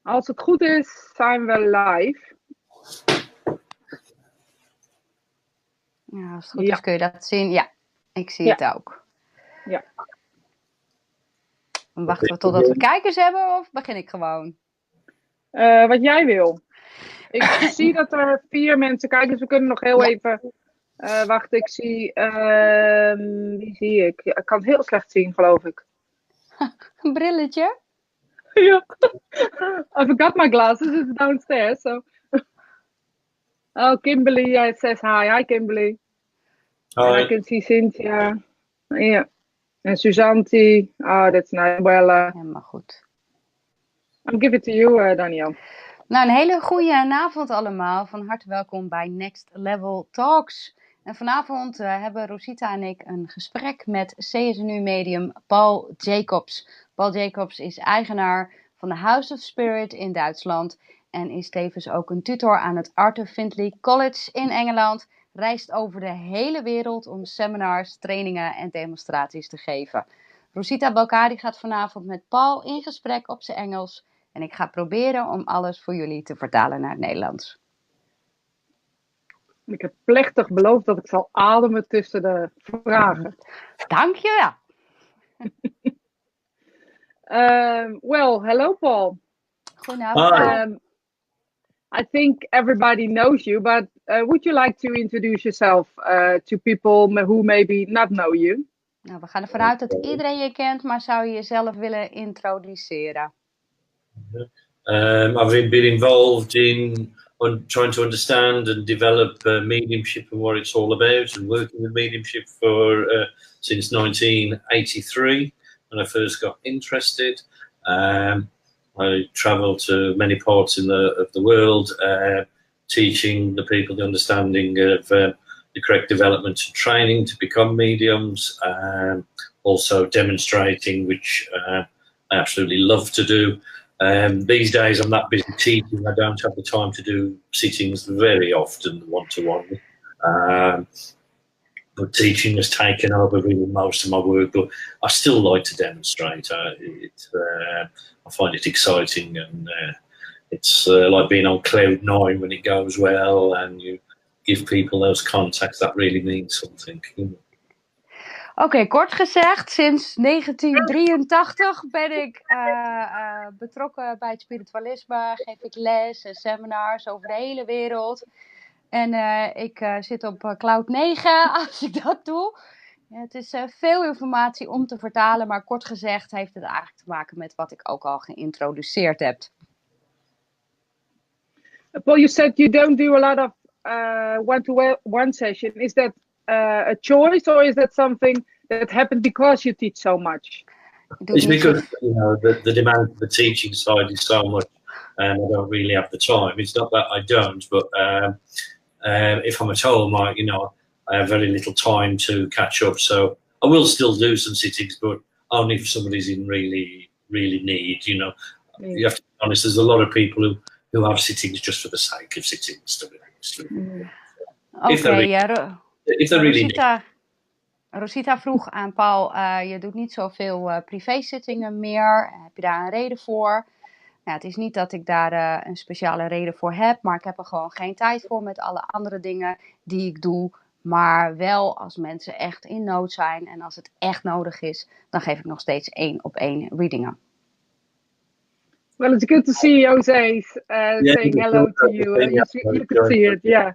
Als het goed is, zijn we live. Ja, als het goed is kun je dat zien. Ja, ik zie het ook. Ja. Wachten we totdat we kijkers hebben of begin ik gewoon? Wat jij wil. Ik zie dat er 4 mensen kijken, dus we kunnen nog heel even... wacht, ik zie... wie zie ik? Ja, ik kan het heel slecht zien, geloof ik. Een brilletje? Ja. I forgot my glasses, it's downstairs. So. Oh, Kimberly says hi. Hi, Kimberly. Hi. And I can see Cynthia. Yeah. En Suzanti. Oh, that's nice. Well, helemaal goed. I'll give it to you, Daniel. Nou, een hele goede avond allemaal. Van harte welkom bij Next Level Talks. En vanavond hebben Rosita en ik een gesprek met CSNU medium Paul Jacobs. Paul Jacobs is eigenaar van de House of Spirit in Duitsland en is tevens ook een tutor aan het Arthur Findlay College in Engeland. Reist over de hele wereld om seminars, trainingen en demonstraties te geven. Rosita Balkari gaat vanavond met Paul in gesprek op zijn Engels. En ik ga proberen om alles voor jullie te vertalen naar het Nederlands. Ik heb plechtig beloofd dat ik zal ademen tussen de vragen. Dank je wel. Well, hello Paul. Goedenavond. I think everybody knows you, but would you like to introduce yourself to people who maybe not know you? Nou, we gaan ervan uit dat iedereen je kent, maar zou je jezelf willen introduceren? I've been involved in trying to understand and develop mediumship and what it's all about, and working with mediumship for since 1983 when I first got interested. I traveled to many parts of the world, teaching the people the understanding of the correct development and training to become mediums, also demonstrating, which I absolutely love to do. These days I'm that busy teaching, I don't have the time to do sittings very often one-to-one. But teaching has taken over really most of my work, but I still like to demonstrate. I find it exciting, and it's like being on cloud 9 when it goes well and you give people those contacts. That really means something. Oké, kort gezegd, sinds 1983 ben ik betrokken bij het spiritualisme, geef ik les en seminars over de hele wereld. En ik zit op cloud 9 als ik dat doe. Het is veel informatie om te vertalen, maar kort gezegd heeft het eigenlijk te maken met wat ik ook al geïntroduceerd heb. Paul, you said you don't do a lot of one-to-one session. Is that a choice, or is that something that happened because you teach so much? It's because the demand for the teaching side is so much, and I don't really have the time. It's not that I don't, but if I'm at home, I have very little time to catch up. So I will still do some sittings, but only if somebody's in really, really need. You have to be honest. There's a lot of people who have sittings just for the sake of sittings, to be honest. If they're really Rosita vroeg aan Paul, je doet niet zoveel privé-zittingen meer. Heb je daar een reden voor? Nou, het is niet dat ik daar een speciale reden voor heb, maar ik heb er gewoon geen tijd voor met alle andere dingen die ik doe. Maar wel als mensen echt in nood zijn en als het echt nodig is, dan geef ik nog steeds 1-op-1 readingen. Well, it's good to see Jose saying hello to you. You can see it, yeah.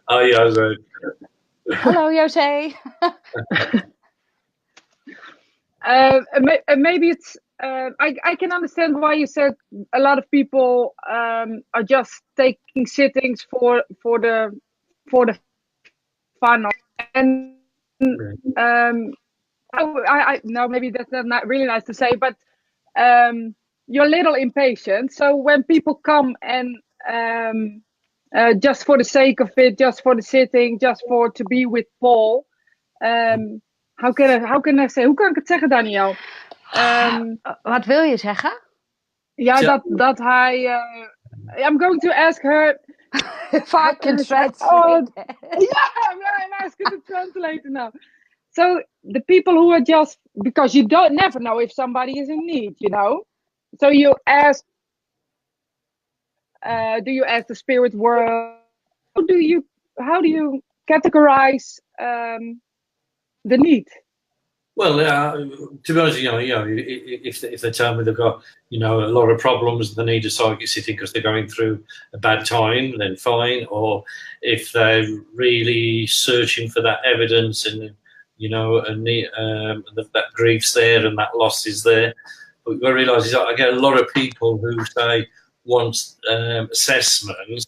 Hi, Jose. Hallo, Jose. Maybe it's. I can understand why you said a lot of people are just taking sittings for the fun, and I no, maybe that's not really nice to say, but you're a little impatient. So when people come and just for the sake of it, just for the sitting, just for to be with Paul, how can I say? Hoe kan ik het zeggen, Daniel? Wat wil je zeggen? Ja, dat hij. I'm going to ask her. If I can translate. I'm asking to translate now. So the people who are just, because you don't never know if somebody is in need, So you ask, do you ask the spirit world? How do you categorize the need? Well, to be honest, if they tell me they've got, a lot of problems, they need a psychic sitting because they're going through a bad time, then fine. Or if they're really searching for that evidence and, that grief's there and that loss is there. But what I realise is that I get a lot of people who say want assessments.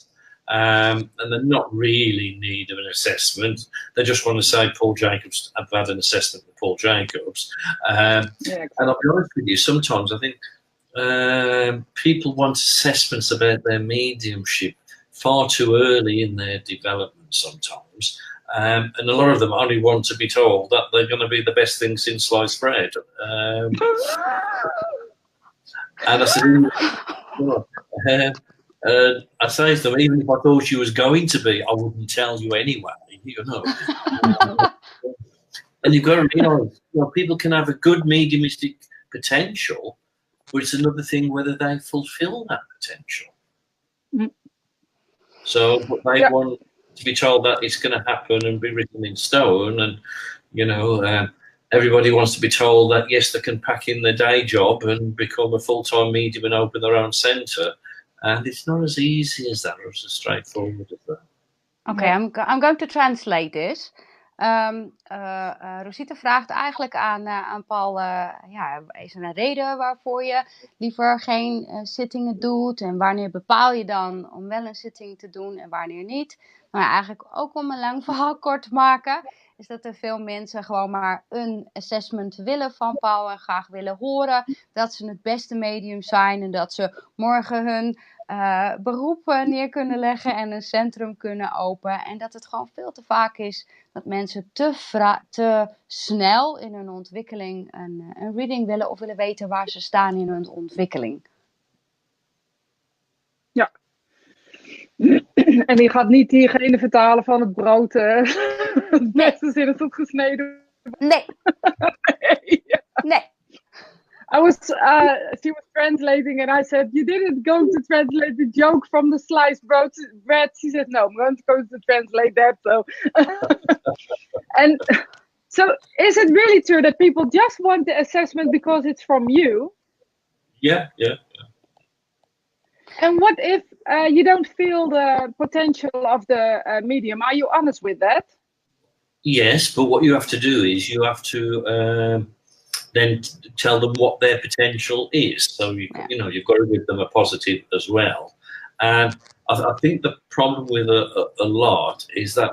And they're not really in need of an assessment. They just want to say Paul Jacobs. I've had an assessment with Paul Jacobs. Exactly. And I'll be honest with you, sometimes I think people want assessments about their mediumship far too early in their development sometimes. And a lot of them only want to be told that they're going to be the best thing since sliced bread. And I said, I say to them, even if I thought you was going to be, I wouldn't tell you anyway, And you've got to realise, people can have a good mediumistic potential, but it's another thing whether they fulfil that potential. Mm. So, but they want to be told that it's going to happen and be written in stone, and everybody wants to be told that yes, they can pack in their day job and become a full-time medium and open their own centre. And it's not as easy as that, or as straightforward as that. Okay, I'm going to translate this. Rosita vraagt eigenlijk aan Paul, is er een reden waarvoor je liever geen zittingen doet? En wanneer bepaal je dan om wel een zitting te doen en wanneer niet? Maar eigenlijk ook om een lang verhaal kort te maken, is dat er veel mensen gewoon maar een assessment willen van Paul en graag willen horen dat ze het beste medium zijn en dat ze morgen hun beroep neer kunnen leggen en een centrum kunnen openen. En dat het gewoon veel te vaak is dat mensen te snel in hun ontwikkeling een reading willen of willen weten waar ze staan in hun ontwikkeling. Ja. En die gaat niet diegene vertalen van het brood. Het beste zin is opgesneden. Nee. Nee. She was translating and I said, you didn't go to translate the joke from the sliced bread. She said, no, I'm going to translate that. So, and so is it really true that people just want the assessment because it's from you? Yeah. And what if you don't feel the potential of the medium? Are you honest with that? Yes, but what you have to do is you have to then tell them what their potential is. So you've got to give them a positive as well. And I think the problem with a lot is that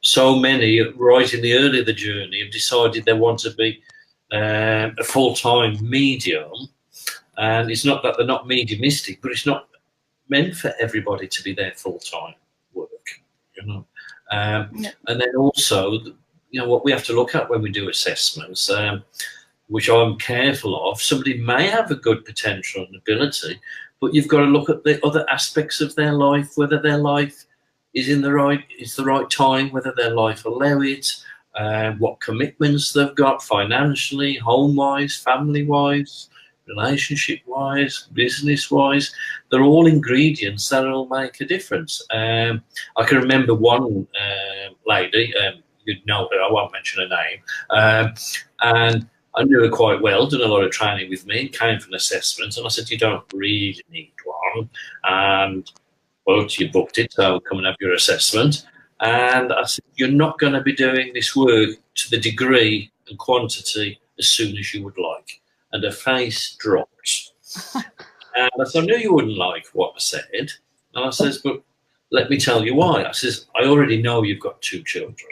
so many, right in the early of the journey, have decided they want to be a full-time medium. And it's not that they're not mediumistic, but it's not meant for everybody to be their full-time work. And then also, what we have to look at when we do assessments, which I'm careful of, somebody may have a good potential and ability, but you've got to look at the other aspects of their life, whether their life is the right time, whether their life allow it, what commitments they've got financially, home-wise, family-wise, relationship-wise, business-wise. They're all ingredients that will make a difference. I can remember one lady, you'd know her, I won't mention her name, and I knew her quite well, done a lot of training with me, came for an assessment, and I said, you don't really need one. And, well, you booked it, so come and have your assessment. And I said, you're not going to be doing this work to the degree and quantity as soon as you would like. And her face dropped. And I said, I knew you wouldn't like what I said. And I says, but let me tell you why. I says, I already know you've got 2 children.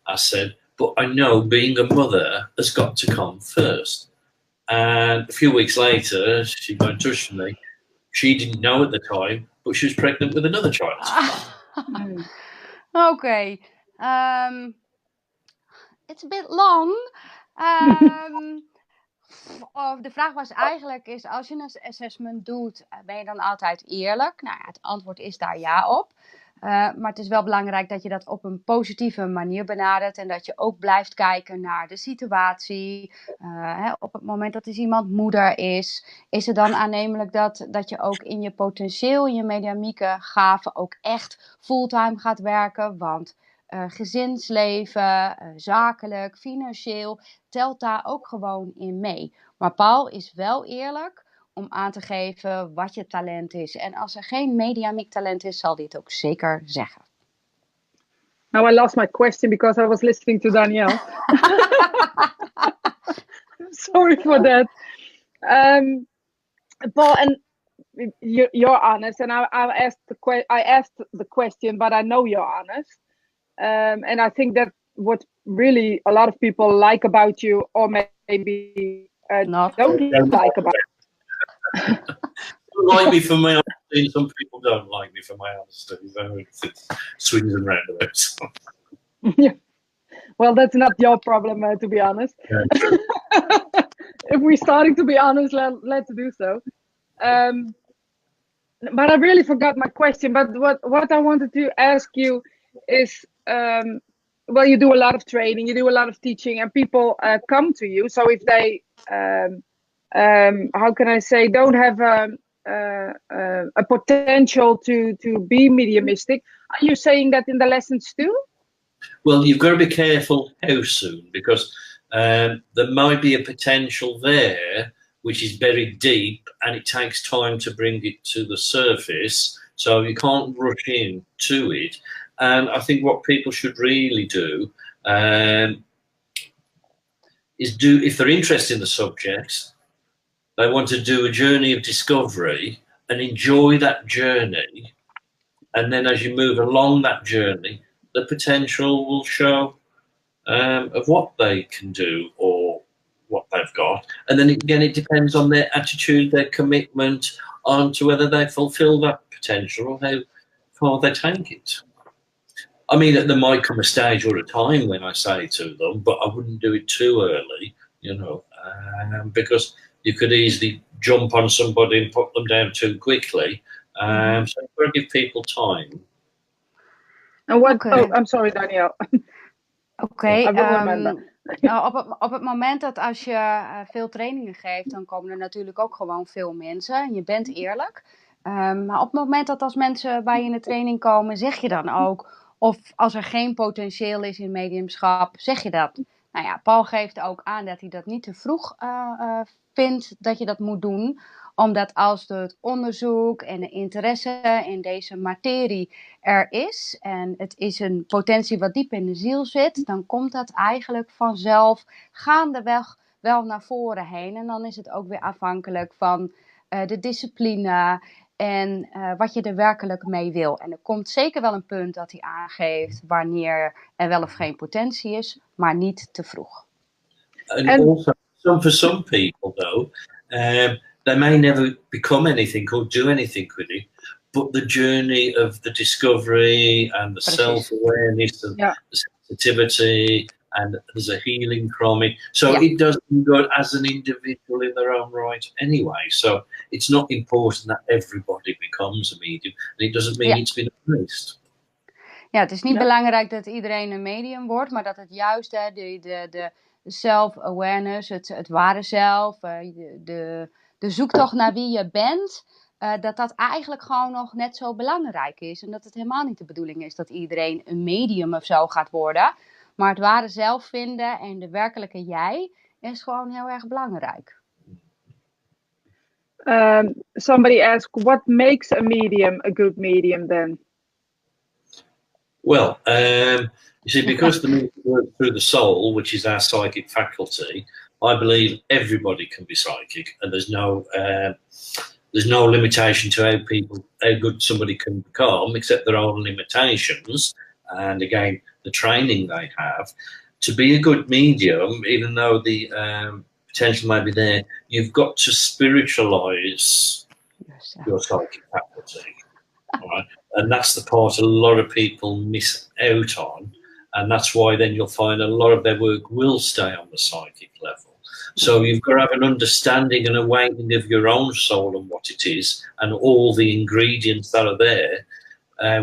I said, but I know being a mother has got to come first. And a few weeks later, she got in touch with me. She didn't know at the time, but she was pregnant with another child. Okay. It's a bit long. De vraag was eigenlijk is, als je een assessment doet, ben je dan altijd eerlijk? Nou ja, het antwoord is daar ja op. Maar het is wel belangrijk dat je dat op een positieve manier benadert. En dat je ook blijft kijken naar de situatie. Op het moment dat dus iemand moeder is het dan aannemelijk dat je ook in je potentieel, in je mediamieke gaven ook echt fulltime gaat werken. Want gezinsleven, zakelijk, financieel, telt daar ook gewoon in mee. Maar Paul is wel eerlijk om aan te geven wat je talent is. En als er geen mediamiek talent is, zal hij het ook zeker zeggen. Now I lost my question because I was listening to Danielle. Sorry for that. Paul, and you're honest, and I asked the question, but I know you're honest. And I think that what really a lot of people like about you, or maybe don't like about you. Like me for my honesty, some people don't like me for my honesty. So it swings and roundabouts. Yeah. Well, that's not your problem, to be honest. Yeah. If we're starting to be honest, let's do so. But I really forgot my question. But what I wanted to ask you is, well, you do a lot of training, you do a lot of teaching, and people come to you. So if they, how can I say, don't have a potential to be mediumistic, are you saying that in the lessons too? Well, you've got to be careful how soon, because there might be a potential there which is buried deep, and it takes time to bring it to the surface. So you can't rush in to it. And I think what people should really do is if they're interested in the subject, they want to do a journey of discovery and enjoy that journey. And then as you move along that journey, the potential will show of what they can do or what they've got. And then again, it depends on their attitude, their commitment, on to whether they fulfill that potential or how far they take it. I mean, there might come a stage or a time when I say to them, but I wouldn't do it too early, you know, because you could easily jump on somebody and put them down too quickly. So you've got to give people time. And what? Okay. Oh, I'm sorry, Danielle. Oké. Op het moment dat als je veel trainingen geeft, dan komen er natuurlijk ook gewoon veel mensen. En je bent eerlijk. Maar op het moment dat als mensen bij je in de training komen, zeg je dan ook, of als er geen potentieel is in mediumschap, zeg je dat. Nou ja, Paul geeft ook aan dat hij dat niet te vroeg vindt dat je dat moet doen. Omdat als het onderzoek en de interesse in deze materie er is, en het is een potentie wat diep in de ziel zit, dan komt dat eigenlijk vanzelf gaandeweg wel naar voren heen. En dan is het ook weer afhankelijk van de discipline en wat je er werkelijk mee wil. En er komt zeker wel een punt dat hij aangeeft wanneer er wel of geen potentie is, maar niet te vroeg. And also, for some people though, they may never become anything or do anything with it, but the journey of the discovery and the self-awareness and the sensitivity, and there's a healing from it. So it does good as an individual in their own right anyway. So it's not important that everybody becomes a medium. And it doesn't mean it's been erased. Ja, het is niet belangrijk dat iedereen een medium wordt, maar dat het juist de self-awareness, het ware zelf, de zoektocht naar wie je bent, dat eigenlijk gewoon nog net zo belangrijk is. En dat het helemaal niet de bedoeling is dat iedereen een medium of zo gaat worden. Maar het ware zelf vinden en de werkelijke jij is gewoon heel erg belangrijk. Somebody asked, what makes a medium a good medium then? Well, you see, because the medium works through the soul, which is our psychic faculty, I believe everybody can be psychic, and there's no limitation to how good somebody can become, except their own limitations. And again, the training they have. To be a good medium, even though the potential may be there, you've got to spiritualize your psychic faculty. Right? And that's the part a lot of people miss out on. And that's why then you'll find a lot of their work will stay on the psychic level. So you've got to have an understanding and awakening of your own soul and what it is, and all the ingredients that are there,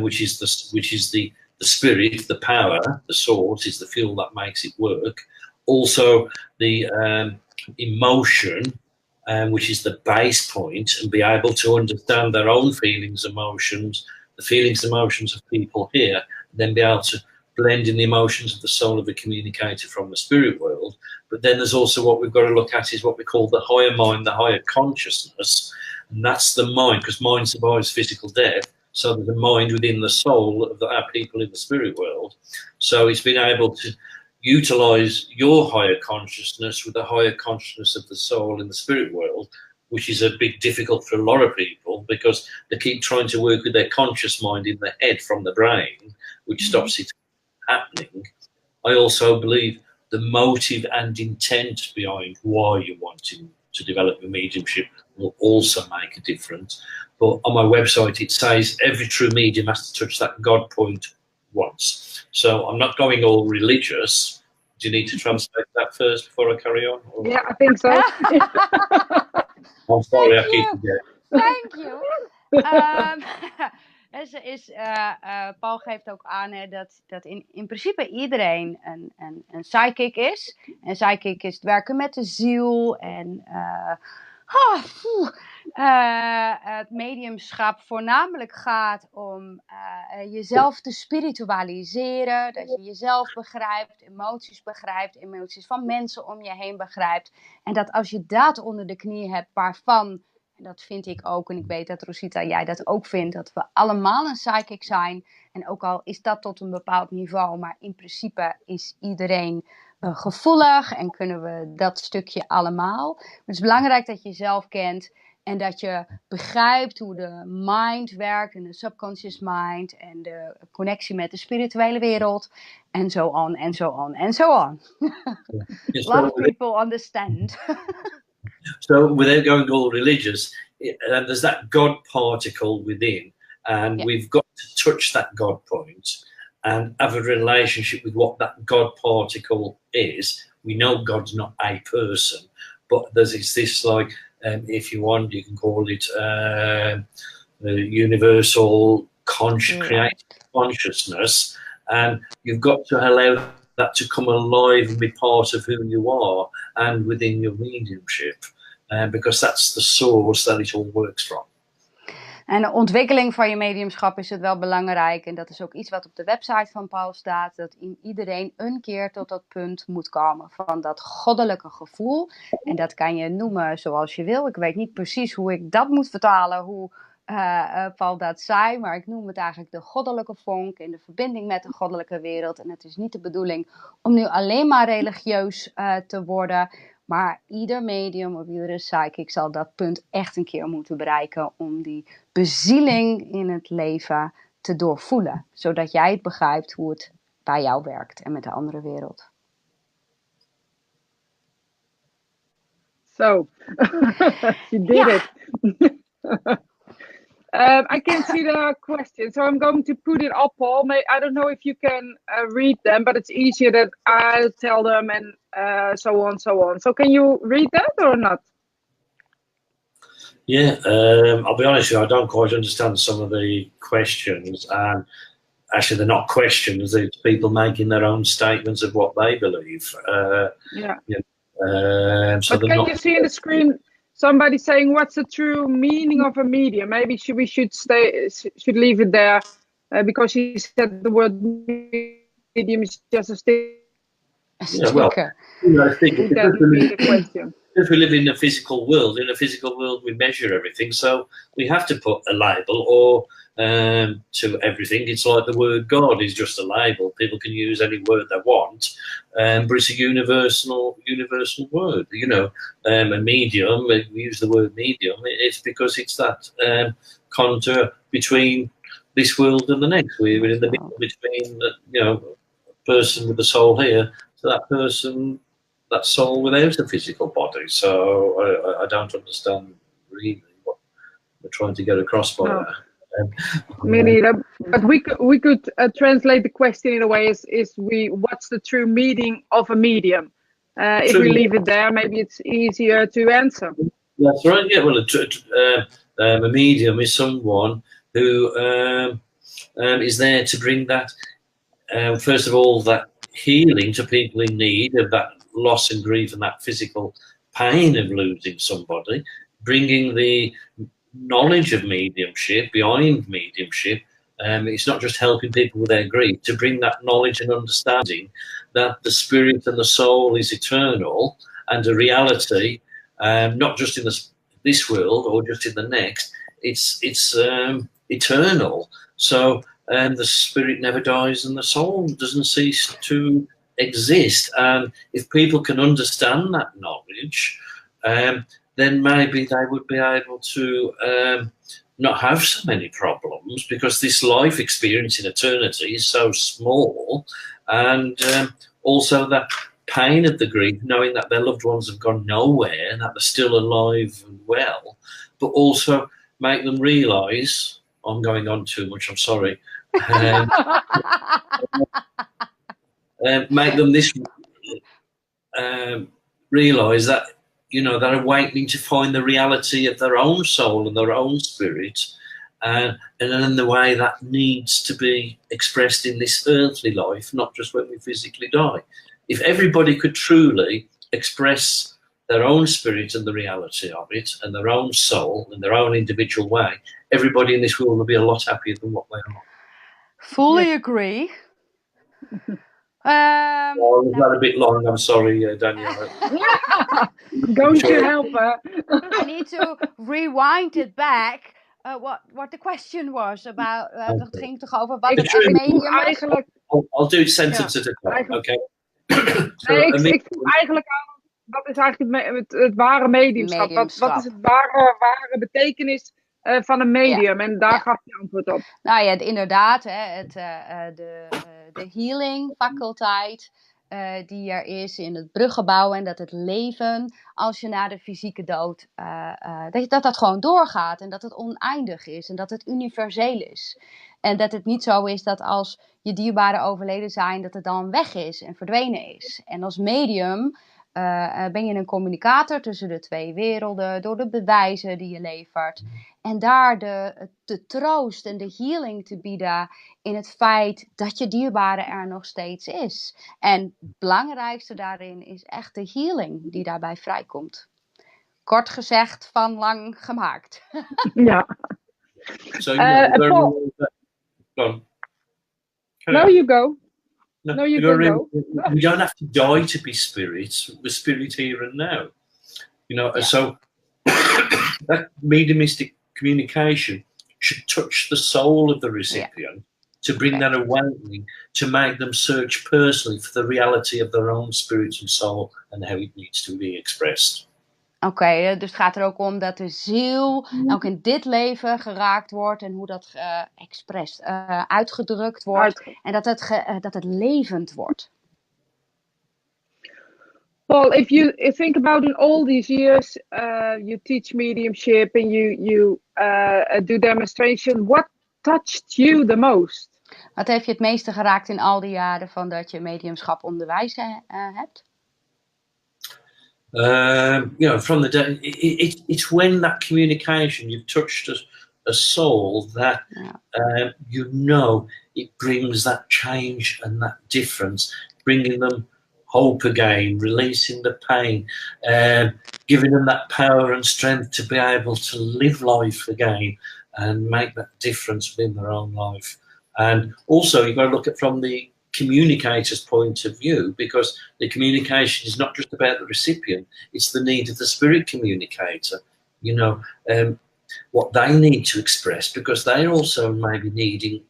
which is the spirit, the power, the source is the fuel that makes it work. Also, the emotion, which is the base point, and be able to understand their own feelings, emotions, the feelings, emotions of people here, and then be able to blend in the emotions of the soul of the communicator from the spirit world. But then there's also what we've got to look at is what we call the higher mind, the higher consciousness, and that's the mind, because mind survives physical death. So there's a mind within the soul of our people in the spirit world. So it's been able to utilize your higher consciousness with the higher consciousness of the soul in the spirit world, which is a bit difficult for a lot of people because they keep trying to work with their conscious mind in the head from the brain, which stops it happening. I also believe the motive and intent behind why you're wanting to develop your mediumship will also make a difference. But on my website, it says every true medium has to touch that God point once. So I'm not going all religious. Do you need to translate that first before I carry on? Or? Yeah, I think so. I'm sorry, I keep forgetting. Thank you. Paul geeft ook aan dat in principe iedereen een psychic is. En psychic is het werken met de ziel. En het mediumschap voornamelijk gaat om jezelf te spiritualiseren. Dat je jezelf begrijpt, emoties van mensen om je heen begrijpt. En dat als je dat onder de knie hebt waarvan... En dat vind ik ook, en ik weet dat Rosita, jij dat ook vindt, dat we allemaal een psychic zijn. En ook al is dat tot een bepaald niveau, maar in principe is iedereen gevoelig en kunnen we dat stukje allemaal. Maar het is belangrijk dat je jezelf kent en dat je begrijpt hoe de mind werkt en de subconscious mind en de connectie met de spirituele wereld en zo on en zo on en zo on. A lot of people understand. So without going all religious, there's that God particle within, and we've got to touch that God point and have a relationship with what that God particle is. We know God's not a person, but there's this like, if you want, you can call it universal creative consciousness, and you've got to allow that to come alive and be part of who you are and within your mediumship, because that's the source that it all works from. En de ontwikkeling van je mediumschap is het wel belangrijk. En dat is ook iets wat op de website van Paul staat. Dat iedereen een keer tot dat punt moet komen. Van dat goddelijke gevoel. En dat kan je noemen zoals je wil. Ik weet niet precies hoe ik dat moet vertalen. Hoe Paul dat zei. Maar ik noem het eigenlijk de goddelijke vonk. En de verbinding met de goddelijke wereld. En het is niet de bedoeling om nu alleen maar religieus te worden. Maar ieder medium of iedere psychic zal dat punt echt een keer moeten bereiken om die bezieling in het leven te doorvoelen. Zodat jij het begrijpt hoe het bij jou werkt en met de andere wereld. So, you did it. I can see the question, so I'm going to put it up, Paul. I don't know if you can read them, but it's easier that I'll tell them and so on, so on. So can you read that or not? Yeah, I'll be honest with you, I don't quite understand some of the questions. Actually, they're not questions, it's people making their own statements of what they believe. So but can you see in the screen somebody saying what's the true meaning of a medium? Maybe we should leave it there because he said the word medium is just a sticker. Yeah, well, I think if we live in a physical world, we measure everything, so we have to put a label or to everything. It's like the word God is just a label. People can use any word they want, but it's a universal word. You know, a medium. We use the word medium. It's because it's that contour between this world and the next. We're in the middle between a person with the soul here to that person, that soul without a physical body. So I don't understand really what we're trying to get across by that. Me neither. But we could translate the question in a way what's the true meaning of a medium? If we leave it there, maybe it's easier to answer. That's right. Yeah. Well, a medium is someone who is there to bring that, first of all, that healing to people in need of that loss and grief and that physical pain of losing somebody, bringing the knowledge of mediumship behind mediumship. It's not just helping people with their grief, to bring that knowledge and understanding that the spirit and the soul is eternal and a reality, not just in this world or just in the next. It's eternal. So the spirit never dies and the soul doesn't cease to exist. And if people can understand that knowledge, then maybe they would be able to not have so many problems, because this life experience in eternity is so small. And also that pain of the grief, knowing that their loved ones have gone nowhere and that they're still alive and well, but also make them realise, I'm going on too much, I'm sorry, make them realise that, you know, they're awakening to find the reality of their own soul and their own spirit, and in the way that needs to be expressed in this earthly life, not just when we physically die. If everybody could truly express their own spirit and the reality of it and their own soul in their own individual way, everybody in this world will be a lot happier than what they are. Fully agree. Was that a bit long? I'm sorry, Danielle. I'm going to help her. I need to rewind it back. What the question was about. Dat ging toch over wat het echt medium is? Eigenlijk, I'll do it sentence at a time, okay? So, nee, ik vroeg eigenlijk aan, wat is eigenlijk het ware mediumschap? Wat is het ware betekenis van een medium? En daar gaf je antwoord op. Nou ja, inderdaad, hè, de healing faculteit die er is in het bruggen bouwen, en dat het leven, als je na de fysieke dood, dat gewoon doorgaat en dat het oneindig is en dat het universeel is. En dat het niet zo is dat als je dierbaren overleden zijn, dat het dan weg is en verdwenen is. En als medium ben je een communicator tussen de twee werelden, door de bewijzen die je levert. En daar de troost en de healing te bieden in het feit dat je dierbare er nog steeds is. En het belangrijkste daarin is echt de healing die daarbij vrijkomt. Kort gezegd, van lang gemaakt. Ja. So Paul. No, you go. No, you can go. We don't have to die to be spirits. We're spirit here and now. You know, so that mediumistic communication should touch the soul of the recipient to bring that awakening, to make them search personally for the reality of their own spirit and soul and how it needs to be expressed. Oké, dus het gaat er ook om dat de ziel ook in dit leven geraakt wordt en hoe dat uitgedrukt wordt en dat het levend wordt. Paul, if you think about in all these years, you teach mediumship and you do demonstration, what touched you the most? Wat heeft je het meeste geraakt in al die jaren van dat je mediumschap onderwijzen hebt? You know, from the day, it's when that communication, you've touched a soul that you know it brings that change and that difference, bringing them hope again, releasing the pain, giving them that power and strength to be able to live life again and make that difference within their own life. And also you've got to look at from the communicator's point of view, because the communication is not just about the recipient, it's the need of the spirit communicator, you know, what they need to express, because they're also maybe needing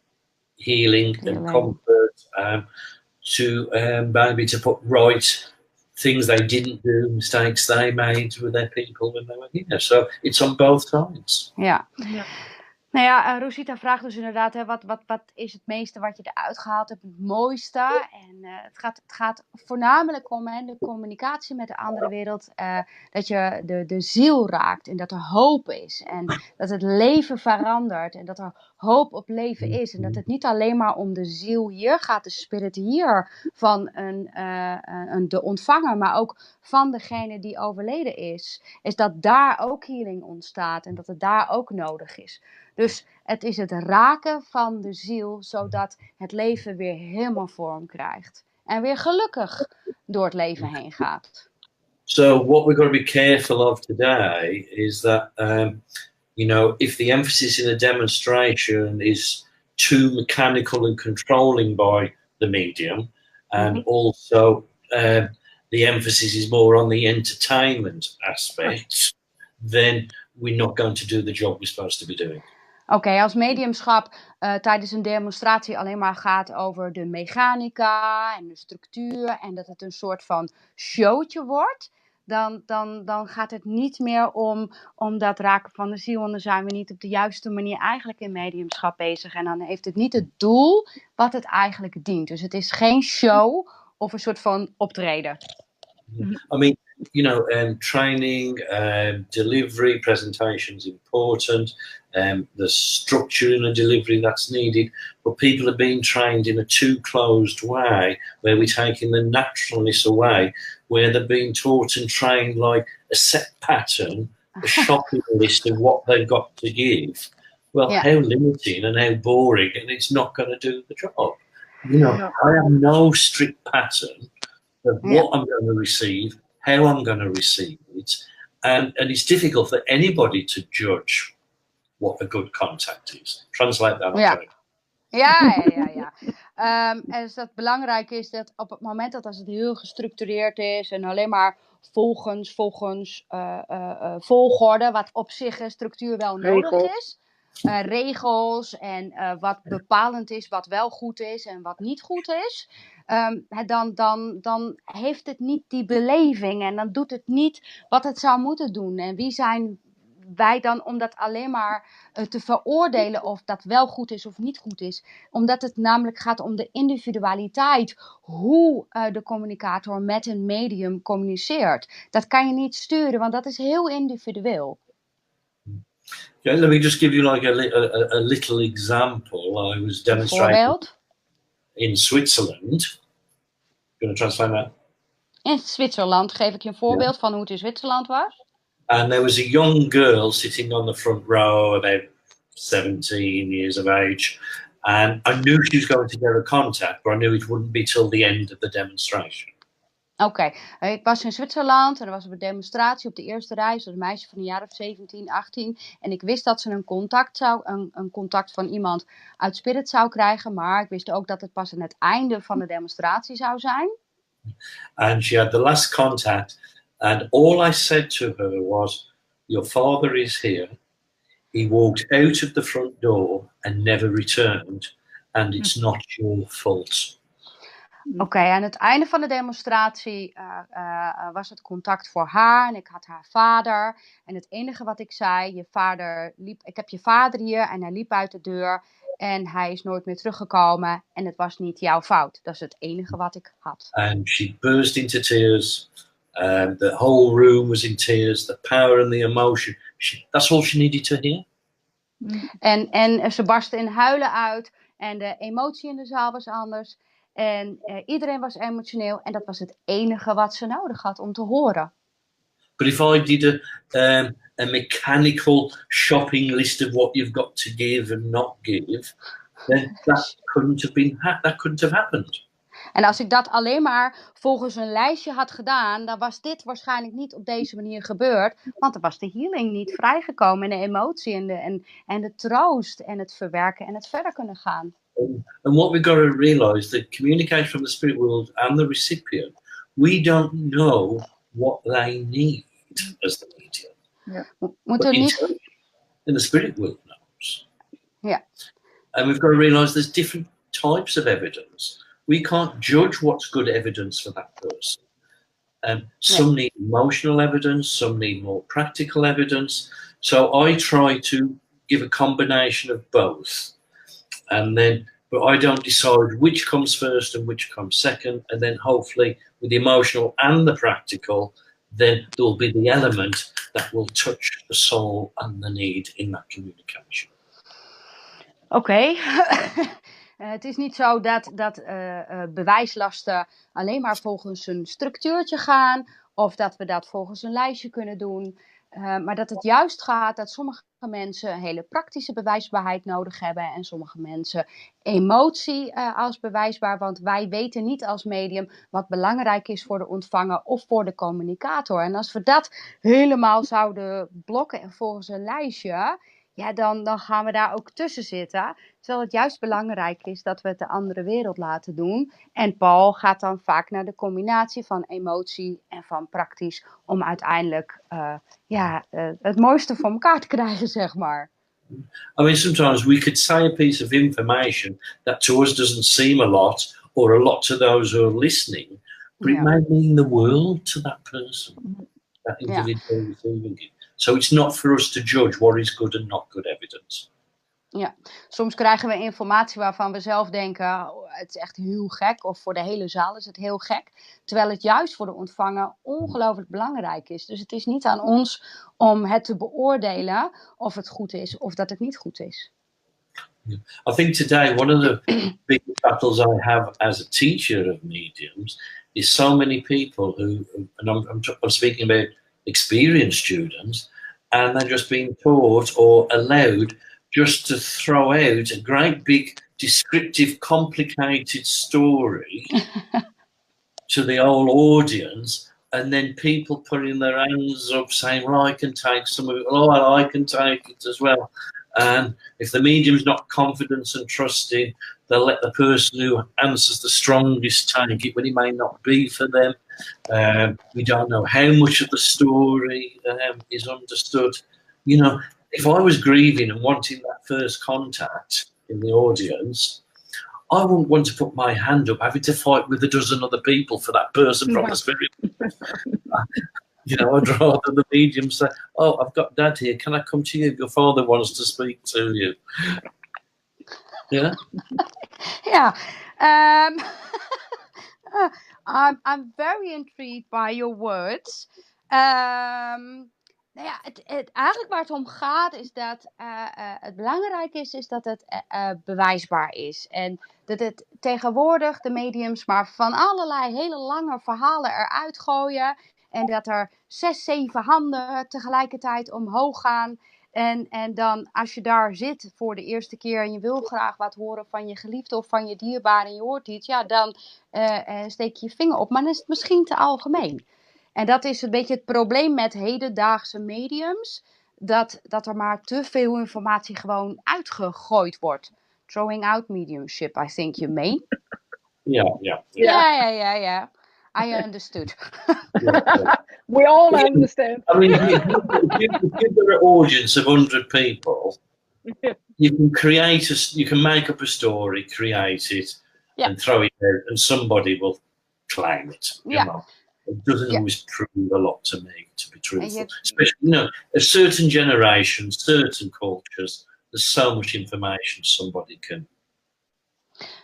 healing and comfort, to maybe to put right things they didn't do, mistakes they made with their people when they were here. So it's on both sides. Ja. Nou ja, Rosita vraagt dus inderdaad, hè, wat is het meeste wat je eruit gehaald hebt, het mooiste? En het gaat voornamelijk om de communicatie met de andere wereld, dat je de ziel raakt en dat er hoop is en dat het leven verandert en dat er hoop op leven is. En dat het niet alleen maar om de ziel hier gaat, de spirit hier van de ontvanger, maar ook van degene die overleden is. Is dat daar ook healing ontstaat en dat het daar ook nodig is. Dus het is het raken van de ziel, zodat het leven weer helemaal vorm krijgt. En weer gelukkig door het leven heen gaat. So what we've got to be careful of today is that, if the emphasis in a demonstration is too mechanical and controlling by the medium, and also the emphasis is more on the entertainment aspect, then we're not going to do the job we're supposed to be doing. Oké, als mediumschap tijdens een demonstratie alleen maar gaat over de mechanica en de structuur en dat het een soort van showtje wordt, dan gaat het niet meer om dat raken van de ziel en dan zijn we niet op de juiste manier eigenlijk in mediumschap bezig en dan heeft het niet het doel wat het eigenlijk dient. Dus het is geen show of een soort van optreden. I mean, training, delivery, presentation's important. The structure in a delivery that's needed, but people are being trained in a too closed way, where we're taking the naturalness away, where they're being taught and trained like a set pattern, a shopping list of what they've got to give. Well, how limiting and how boring, and it's not going to do the job. I have no strict pattern of what I'm going to receive, how I'm going to receive it, and it's difficult for anybody to judge what a good contact is. Translate that. Ja. En dus dat belangrijk is dat op het moment dat als het heel gestructureerd is en alleen maar volgens volgorde, wat op zich een structuur wel nodig is, regels en wat bepalend is, wat wel goed is en wat niet goed is, dan heeft het niet die beleving en dan doet het niet wat het zou moeten doen. En wie zijn wij dan om dat alleen maar te veroordelen of dat wel goed is of niet goed is. Omdat het namelijk gaat om de individualiteit. Hoe de communicator met een medium communiceert. Dat kan je niet sturen, want dat is heel individueel. Yeah, let me just give you like a little example. I was demonstrating in Switzerland. Going to translate that? In Zwitserland geef ik je een voorbeeld van hoe het in Zwitserland was. And there was a young girl sitting on the front row, about 17 years of age. And I knew she was going to get a contact, but I knew it wouldn't be till the end of the demonstration. Oké, ik was in Zwitserland en er was een demonstratie op de eerste rij. Dat was een meisje van een jaar of 17, 18. En ik wist dat ze een contact van iemand uit Spirit zou krijgen. Maar ik wist ook dat het pas aan het einde van de demonstratie zou zijn. And she had the last contact. And all I said to her was, your father is here. He walked out of the front door and never returned. And it's not your fault. Oké, aan het einde van de demonstratie was het contact voor haar. En ik had haar vader. En het enige wat ik zei, ik heb je vader hier. En hij liep uit de deur. En hij is nooit meer teruggekomen. En het was niet jouw fout. Dat is het enige wat ik had. And she burst into tears. The whole room was in tears. The power and the emotion. That's all she needed to hear. En ze barstte in huilen uit. En de emotie in de zaal was anders. En iedereen was emotioneel. En dat was het enige wat ze nodig had om te horen. But if I did a mechanical shopping list of what you've got to give and not give, then that couldn't have happened. En als ik dat alleen maar volgens een lijstje had gedaan, dan was dit waarschijnlijk niet op deze manier gebeurd. Want dan was de healing niet vrijgekomen en de emotie en de troost en het verwerken en het verder kunnen gaan. And what we've got to realize, the communication from the spirit world and the recipient, we don't know what they need as the medium. Yeah. In the spirit world knows. Yeah. And we've got to realize there's different types of evidence. We can't judge what's good evidence for that person. Some need emotional evidence, some need more practical evidence. So I try to give a combination of both. But I don't decide which comes first and which comes second. And then hopefully with the emotional and the practical, then there will be the element that will touch the soul and the need in that communication. Oké. Het is niet zo dat bewijslasten alleen maar volgens een structuurtje gaan. Of dat we dat volgens een lijstje kunnen doen. Maar dat het juist gaat dat sommige mensen een hele praktische bewijsbaarheid nodig hebben en sommige mensen emotie als bewijsbaar. Want wij weten niet als medium wat belangrijk is voor de ontvanger of voor de communicator. En als we dat helemaal zouden blokken volgens een lijstje, ja, dan gaan we daar ook tussen zitten. Terwijl het juist belangrijk is dat we het de andere wereld laten doen. En Paul gaat dan vaak naar de combinatie van emotie en van praktisch om uiteindelijk het mooiste voor elkaar te krijgen, zeg maar. I mean, sometimes we could say a piece of information that to us doesn't seem a lot, or a lot to those who are listening, but it may mean the world to that person, that individual receiving it. So it's not for us to judge what is good and not good evidence. Ja, soms krijgen we informatie waarvan we zelf denken, het is echt heel gek, of voor de hele zaal is het heel gek, terwijl het juist voor de ontvanger ongelooflijk belangrijk is. Dus het is niet aan ons om het te beoordelen of het goed is of dat het niet goed is. I think today one of the big battles I have as a teacher of mediums is so many people who, and I'm speaking about experienced students, and they're just being taught or allowed just to throw out a great big descriptive complicated story to the whole audience, and then people putting their hands up saying, well, I can take some of it, oh, I can take it as well. And if the medium's not confident and trusting, they'll let the person who answers the strongest take it when it may not be for them. We don't know how much of the story is understood. You know, if I was grieving and wanting that first contact in the audience, I wouldn't want to put my hand up having to fight with a dozen other people for that person from the spirit. You know, I'd rather the medium say, oh, I've got Dad here, can I come to you? Your father wants to speak to you. Yeah? Yeah. I'm very intrigued by your words. Eigenlijk waar het om gaat is dat het belangrijk is dat het bewijsbaar is. En dat het tegenwoordig de mediums maar van allerlei hele lange verhalen eruit gooien. En dat er 6, 7 handen tegelijkertijd omhoog gaan. En dan als je daar zit voor de eerste keer en je wil graag wat horen van je geliefde of van je dierbare en je hoort iets. Ja, dan steek je je vinger op. Maar dan is het misschien te algemeen. En dat is een beetje het probleem met hedendaagse mediums. Dat er maar te veel informatie gewoon uitgegooid wordt. Throwing out mediumship, I think you mean. Yeah. I understood. We all understand. I mean, if you've got an audience of 100 people, you can make up a story, create it, and throw it out, and somebody will claim it. You know? It doesn't always prove a lot to me, to be truthful. Especially, you know, a certain generation, certain cultures, there's so much information somebody can.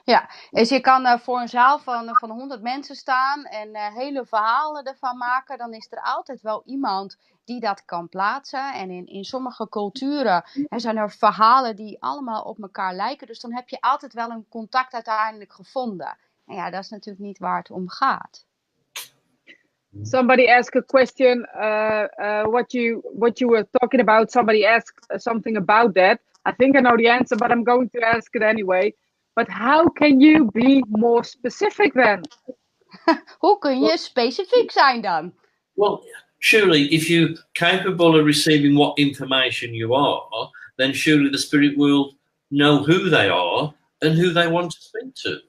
Ja, dus je kan voor een zaal van 100 mensen staan en hele verhalen ervan maken. Dan is er altijd wel iemand die dat kan plaatsen. En in sommige culturen zijn er verhalen die allemaal op elkaar lijken. Dus dan heb je altijd wel een contact uiteindelijk gevonden. En ja, dat is natuurlijk niet waar het om gaat. Somebody asked a question, what you were talking about. Somebody asked something about that. I think I know the answer, but I'm going to ask it anyway. But how can you be more specific then? Hoe kun je specifiek zijn dan? Well, surely if you're capable of receiving what information you are, then surely the spirit will know who they are and who they want to speak to.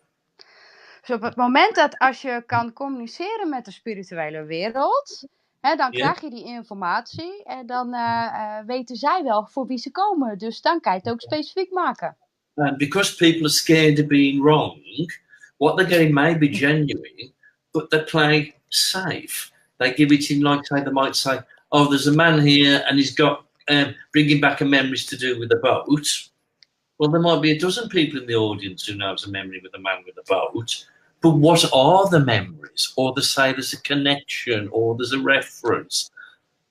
Dus op het moment dat als je kan communiceren met de spirituele wereld, dan krijg je die informatie en dan weten zij wel voor wie ze komen. Dus dan kan je het ook specifiek maken. And because people are scared of being wrong, what they're getting may be genuine, but they play safe. They give it in like, say, they might say, oh, there's a man here and he's got bringing back a memories to do with a boat. Well, there might be a dozen people in the audience who knows a memory with a man with a boat. But what are the memories? Or they say there's a connection or there's a reference.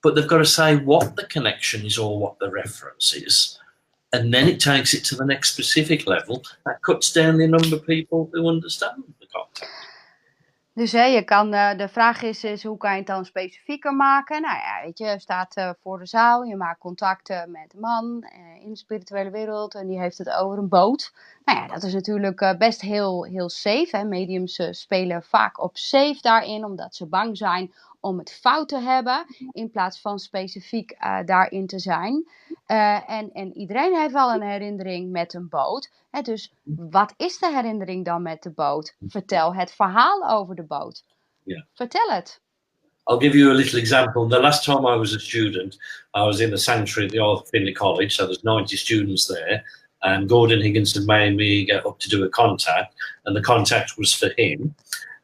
But they've got to say what the connection is or what the reference is. And then it takes it to the next specific level. That cuts down the number of people who understand the context. Dus je kan, de vraag is hoe kan je het dan specifieker maken? Nou ja, weet je staat voor de zaal, je maakt contacten met een man in de spirituele wereld en die heeft het over een boot. Nou ja, dat is natuurlijk best heel safe. Hè? Mediums spelen vaak op safe daarin, omdat ze bang zijn om het fout te hebben, in plaats van specifiek daarin te zijn. En iedereen heeft wel een herinnering met een boot. Hè? Dus wat is de herinnering dan met de boot? Vertel het verhaal over de boot. Yeah. Vertel het. I'll give you a little example. The last time I was a student, I was in the sanctuary at the Arthur Findlay College, so there's 90 students there, and Gordon Higginson made me get up to do a contact, and the contact was for him.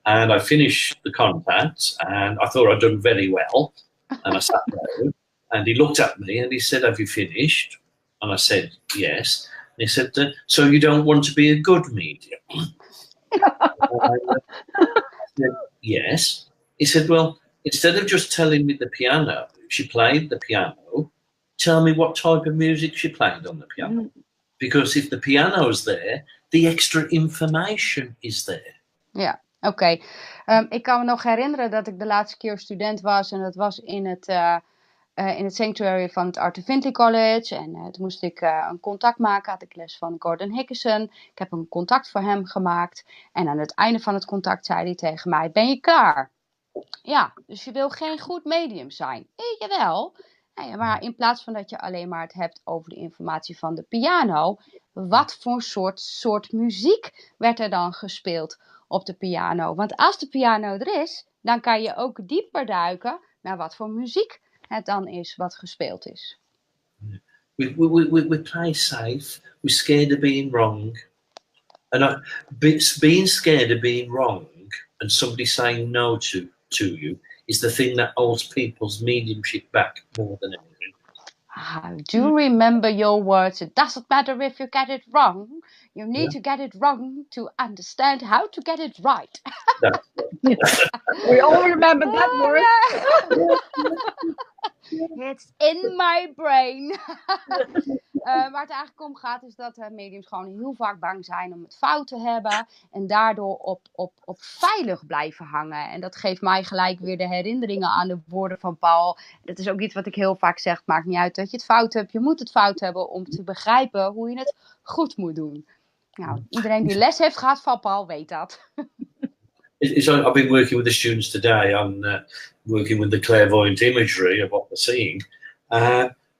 And I finished the contact, and I thought I'd done very well, and I sat down, and he looked at me, and he said, "Have you finished?" And I said, "Yes." And he said, "So you don't want to be a good medium?" I said, "Yes." He said, "Well, instead of just telling me the piano, she played the piano, tell me what type of music she played on the piano. Because if the piano's there, the extra information is there." Ja, oké. Ik kan me nog herinneren dat ik de laatste keer student was. En dat was in het sanctuary van het Arthur Findlay College. En toen moest ik een contact maken. Had ik les van Gordon Higginson. Ik heb een contact voor hem gemaakt. En aan het einde van het contact zei hij tegen mij: "Ben je klaar?" Ja, dus je wil geen goed medium zijn. Jawel. Ja, maar in plaats van dat je alleen maar het hebt over de informatie van de piano, wat voor soort muziek werd er dan gespeeld op de piano? Want als de piano er is, dan kan je ook dieper duiken naar wat voor muziek het dan is wat gespeeld is. We play safe. We're scared of being wrong. And being scared of being wrong and somebody saying no to you is the thing that holds people's mediumship back more than anything. Do remember your words. It doesn't matter if you get it wrong. You need to get it wrong to understand how to get it right. We all remember that word. It's in my brain. Waar het eigenlijk om gaat is dat mediums gewoon heel vaak bang zijn om het fout te hebben. En daardoor op veilig blijven hangen. En dat geeft mij gelijk weer de herinneringen aan de woorden van Paul. Dat is ook iets wat ik heel vaak zeg. Het maakt niet uit dat je het fout hebt. Je moet het fout hebben om te begrijpen hoe je het goed moet doen. Nou, iedereen die les heeft gehad van Paul weet dat. I've been working with the students today on working with the clairvoyant imagery of what they're seeing.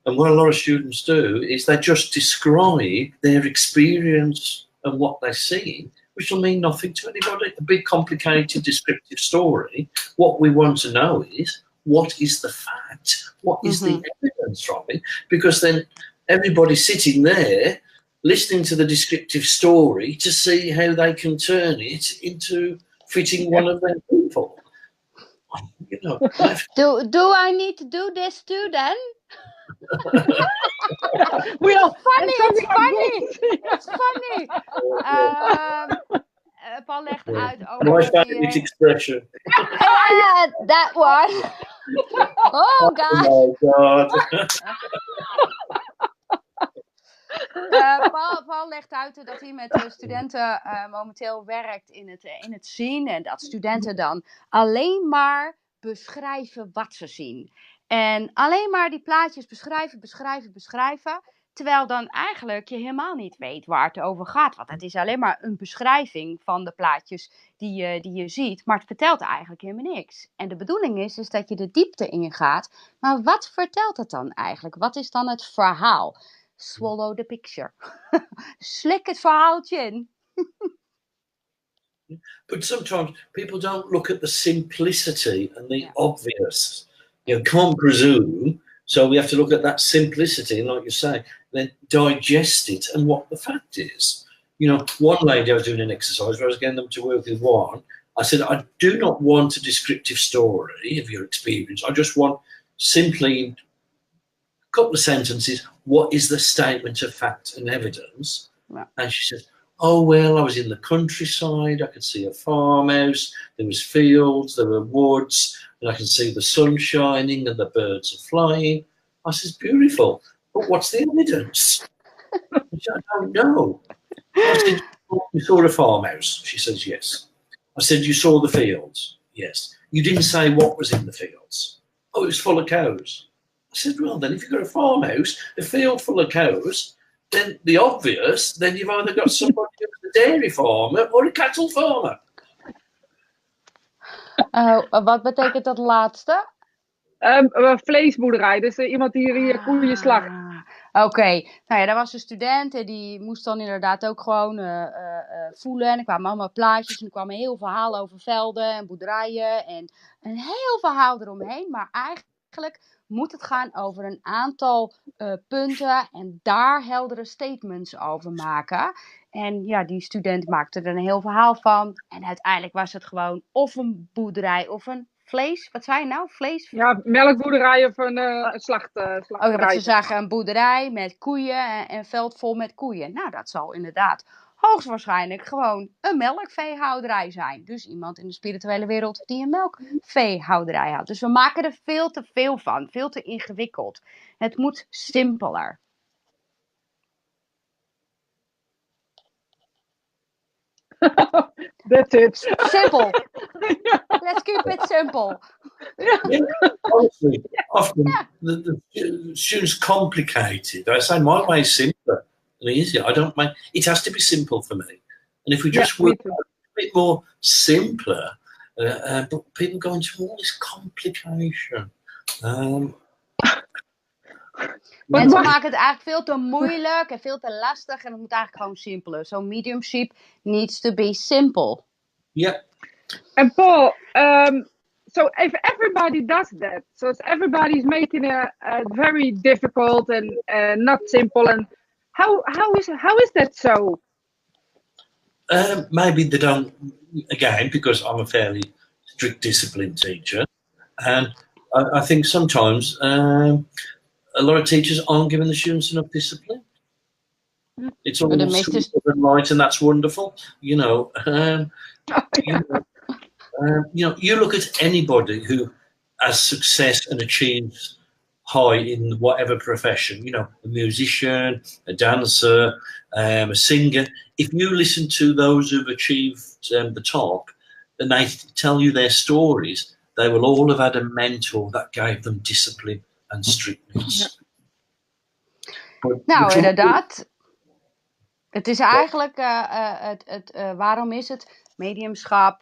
And what a lot of students do is they just describe their experience and what they're seeing, which will mean nothing to anybody. A big, complicated, descriptive story. What we want to know is, what is the fact? What is the evidence from it? Because then everybody's sitting there listening to the descriptive story to see how they can turn it into fitting one of their people. You know. Do I need to do this too then? It's funny. It's funny. Paul legt uit over... My favourite expression. Yeah, that one. Oh God. Oh God. Paul legt uit dat hij met de studenten momenteel werkt in het zien. En dat studenten dan alleen maar beschrijven wat ze zien. En alleen maar die plaatjes beschrijven. Terwijl dan eigenlijk je helemaal niet weet waar het over gaat. Want het is alleen maar een beschrijving van de plaatjes die je ziet. Maar het vertelt eigenlijk helemaal niks. En de bedoeling is dat je de diepte ingaat. Maar wat vertelt het dan eigenlijk? Wat is dan het verhaal? Swallow the picture. Slik het verhaaltje in. But sometimes people don't look at the simplicity and the obvious. You can't presume. So we have to look at that simplicity, and like you say, then digest it and what the fact is. You know, one lady I was doing an exercise where I was getting them to work with one. I said, I do not want a descriptive story of your experience. I just want simply a couple of sentences. What is the statement of fact and evidence? Yeah. And she says, oh, well, I was in the countryside. I could see a farmhouse. There was fields. There were woods. And I can see the sun shining and the birds are flying. I says, beautiful. But what's the evidence? She said, I don't know. I said, you saw a farmhouse? She says, yes. I said, you saw the fields? Yes. You didn't say what was in the fields. Oh, it was full of cows. I said, well, then if you've got a farmhouse, a field full of cows, then the obvious, then you've either got somebody who's a dairy farmer or a cattle farmer. Wat betekent dat laatste? Vleesboerderij, dus iemand die koeien slacht. Oké, nou ja, daar was een student en die moest dan inderdaad ook gewoon voelen. En er kwamen allemaal plaatjes en er kwam een heel verhaal over velden en boerderijen en een heel verhaal eromheen. Maar eigenlijk moet het gaan over een aantal punten en daar heldere statements over maken. En ja, die student maakte er een heel verhaal van. En uiteindelijk was het gewoon of een boerderij of een vlees. Wat zei je nou? Vlees? Ja, melkboerderij of een slachtboerderij. Oh, want ze zagen een boerderij met koeien en een veld vol met koeien. Nou, dat zal inderdaad hoogstwaarschijnlijk gewoon een melkveehouderij zijn. Dus iemand in de spirituele wereld die een melkveehouderij had. Dus we maken er veel te veel van. Veel te ingewikkeld. Het moet simpeler. That's it. Simple. Let's keep it simple. Yeah, honestly, often the students complicated. I say my way is simpler and easier. I don't mind. It has to be simple for me. And if we just work a bit more simpler, but people go into all this complication. Mensen maken het eigenlijk veel te moeilijk en veel te lastig. En het moet eigenlijk gewoon simpeler. So mediumship needs to be simple. Yeah. And Paul, so if everybody does that, so if everybody's making a very difficult and not simple, and how is that so? Maybe they don't, again, because I'm a fairly strict discipline teacher, and I think sometimes a lot of teachers aren't giving the students enough discipline. It's all sweet and light, and that's wonderful. You know, you look at anybody who has success and achieves high in whatever profession. You know, a musician, a dancer, a singer. If you listen to those who've achieved the top, and they tell you their stories, they will all have had a mentor that gave them discipline and strictness. Nou, inderdaad. Het is eigenlijk, waarom is het mediumschap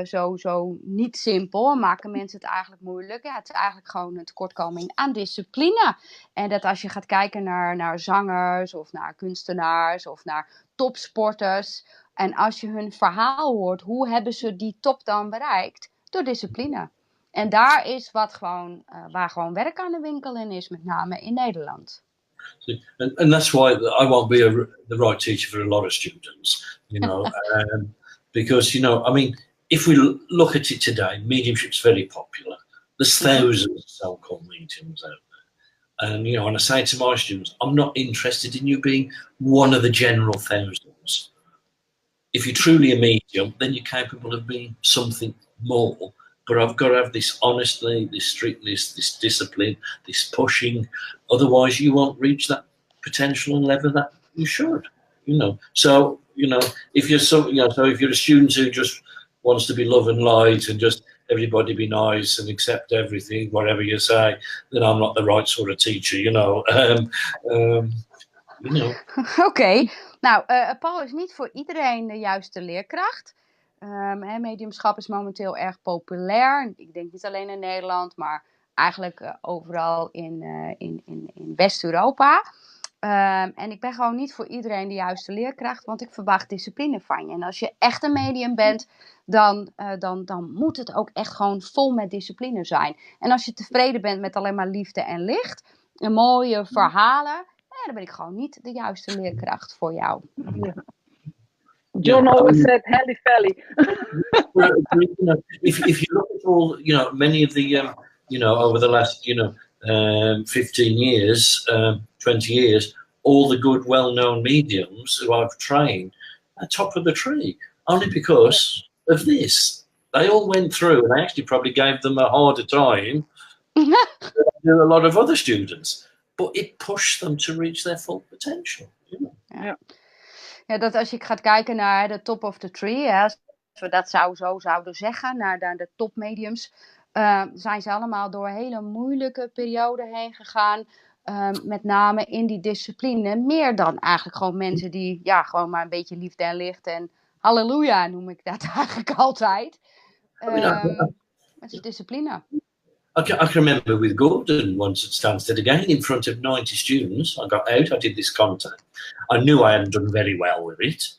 zo niet simpel? Maken mensen het eigenlijk moeilijk? Ja, het is eigenlijk gewoon een tekortkoming aan discipline. En dat als je gaat kijken naar zangers of naar kunstenaars of naar topsporters. En als je hun verhaal hoort, hoe hebben ze die top dan bereikt? Door discipline. En daar is waar gewoon werk aan de winkel in is, met name in Nederland. And that's why I won't be the right teacher for a lot of students, you know, because, you know, I mean, if we look at it today, mediumship's very popular. There's thousands of so-called mediums out there. And, you know, and I say to my students, I'm not interested in you being one of the general thousands. If you're truly a medium, then you're capable of being something more. But I've got to have this honesty, this strictness, this discipline, this pushing. Otherwise, you won't reach that potential and level that you should. You know. So you know, if you're so if you're a student who just wants to be love and light and just everybody be nice and accept everything, whatever you say, then I'm not the right sort of teacher. You know. You know. Oké. Nou, Paul is niet voor iedereen de juiste leerkracht. Mediumschap is momenteel erg populair. Ik denk niet alleen in Nederland, maar eigenlijk overal in West-Europa. En ik ben gewoon niet voor iedereen de juiste leerkracht, want ik verwacht discipline van je. En als je echt een medium bent, dan moet het ook echt gewoon vol met discipline zijn. En als je tevreden bent met alleen maar liefde en licht en mooie verhalen, dan ben ik gewoon niet de juiste leerkracht voor jou. Ja. John always said, "Helly felly." If you look at all, you know, many of the, over the last, 15 years, 20 years, all the good, well-known mediums who I've trained are top of the tree, only because of this. They all went through, and I actually probably gave them a harder time than a lot of other students, but it pushed them to reach their full potential. You know? Ja. Ja, dat als je gaat kijken naar de top of the tree, we dat zo zouden zeggen, naar de topmediums, zijn ze allemaal door een hele moeilijke periode heen gegaan. Met name in die discipline. Meer dan eigenlijk gewoon mensen die gewoon maar een beetje liefde en licht en halleluja noem ik dat eigenlijk altijd. Het is discipline. I can remember with Gordon once at Stansted again in front of 90 students. I got out, I did this contact. I knew I hadn't done very well with it.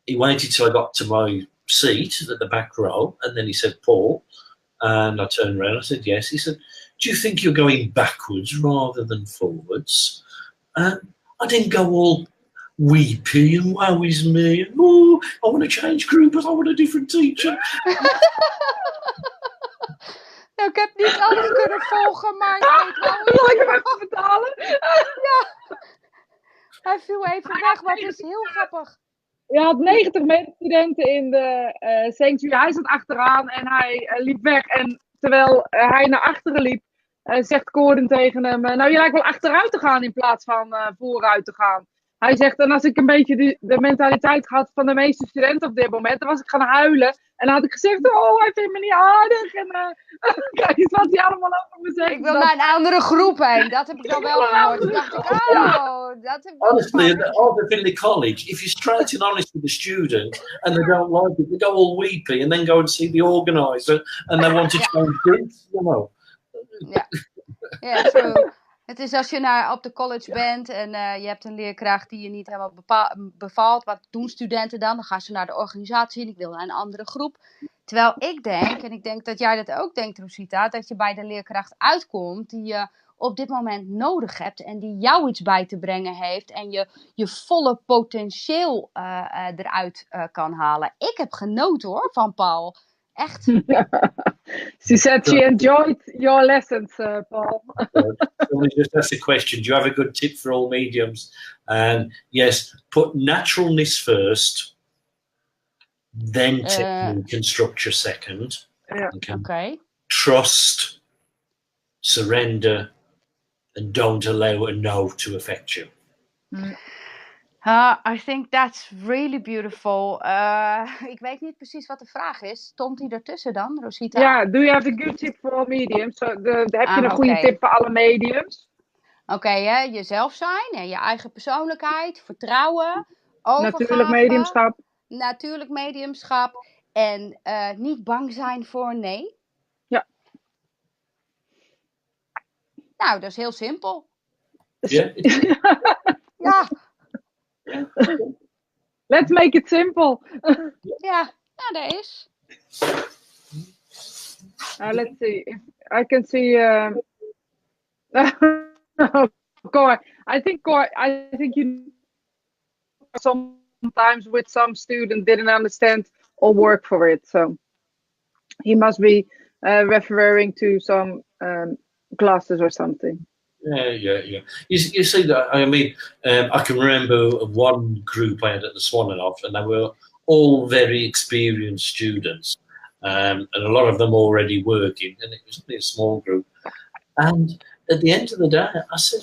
He waited till I got to my seat at the back row, and then he said, Paul, and I turned around, I said, yes. He said, do you think you're going backwards rather than forwards? I didn't go all weepy and woe is me, and I want to change group, but I want a different teacher. Nou, ik heb niet alles kunnen volgen, maar ik weet wel. Zal ik hem even vertalen? Ja, hij viel even weg, maar het is heel grappig. Je had 90 medestudenten in de sanctuary. Hij zat achteraan en hij liep weg. En terwijl hij naar achteren liep, zegt Gordon tegen hem, nou je lijkt wel achteruit te gaan in plaats van vooruit te gaan. Hij zegt, en als ik een beetje de mentaliteit had van de meeste studenten op dit moment, dan was ik gaan huilen. En dan had ik gezegd, hij vindt me niet aardig. En kijk eens wat hij allemaal over me zegt. Ik wil naar een andere groep heen. Dat heb ik dan wel gehoord. Toen dacht ik, dat heb ik honestly, in the college, if you're straight and honest with the student and they don't like it, they go all weepy and then go and see the organizer and they want to change things, you know. Ja, true. Het is als je op de college bent en je hebt een leerkracht die je niet helemaal bevalt. Wat doen studenten dan? Dan gaan ze naar de organisatie en ik wil naar een andere groep. Terwijl ik denk, en ik denk dat jij dat ook denkt, Rosita, dat je bij de leerkracht uitkomt die je op dit moment nodig hebt en die jou iets bij te brengen heeft en je volle potentieel eruit kan halen. Ik heb genoten hoor van Paul. Echt. She said she enjoyed your lessons, Paul. Somebody just asked a question. Do you have a good tip for all mediums? And yes, put naturalness first, then technique and structure second. Okay. Trust, surrender, and don't allow a no to affect you. I think that's really beautiful. Ik weet niet precies wat de vraag is. Stond die ertussen dan, Rosita? Ja, do you have a good tip for all mediums? Heb je een goede tip voor alle mediums? Oké, jezelf zijn en je eigen persoonlijkheid, vertrouwen, overgave. Natuurlijk mediumschap. En niet bang zijn voor nee. Ja. Nou, dat is heel simpel. Yeah. Ja. Let's make it simple. Ja, dat is. Let's see. If I can see. Cor, I think you sometimes with some student didn't understand or work for it. So he must be referring to some classes or something. Yeah. You see that? I mean, I can remember one group I had at the Swanenhof, and they were all very experienced students, and a lot of them already working, and it was only a small group. And at the end of the day, I said,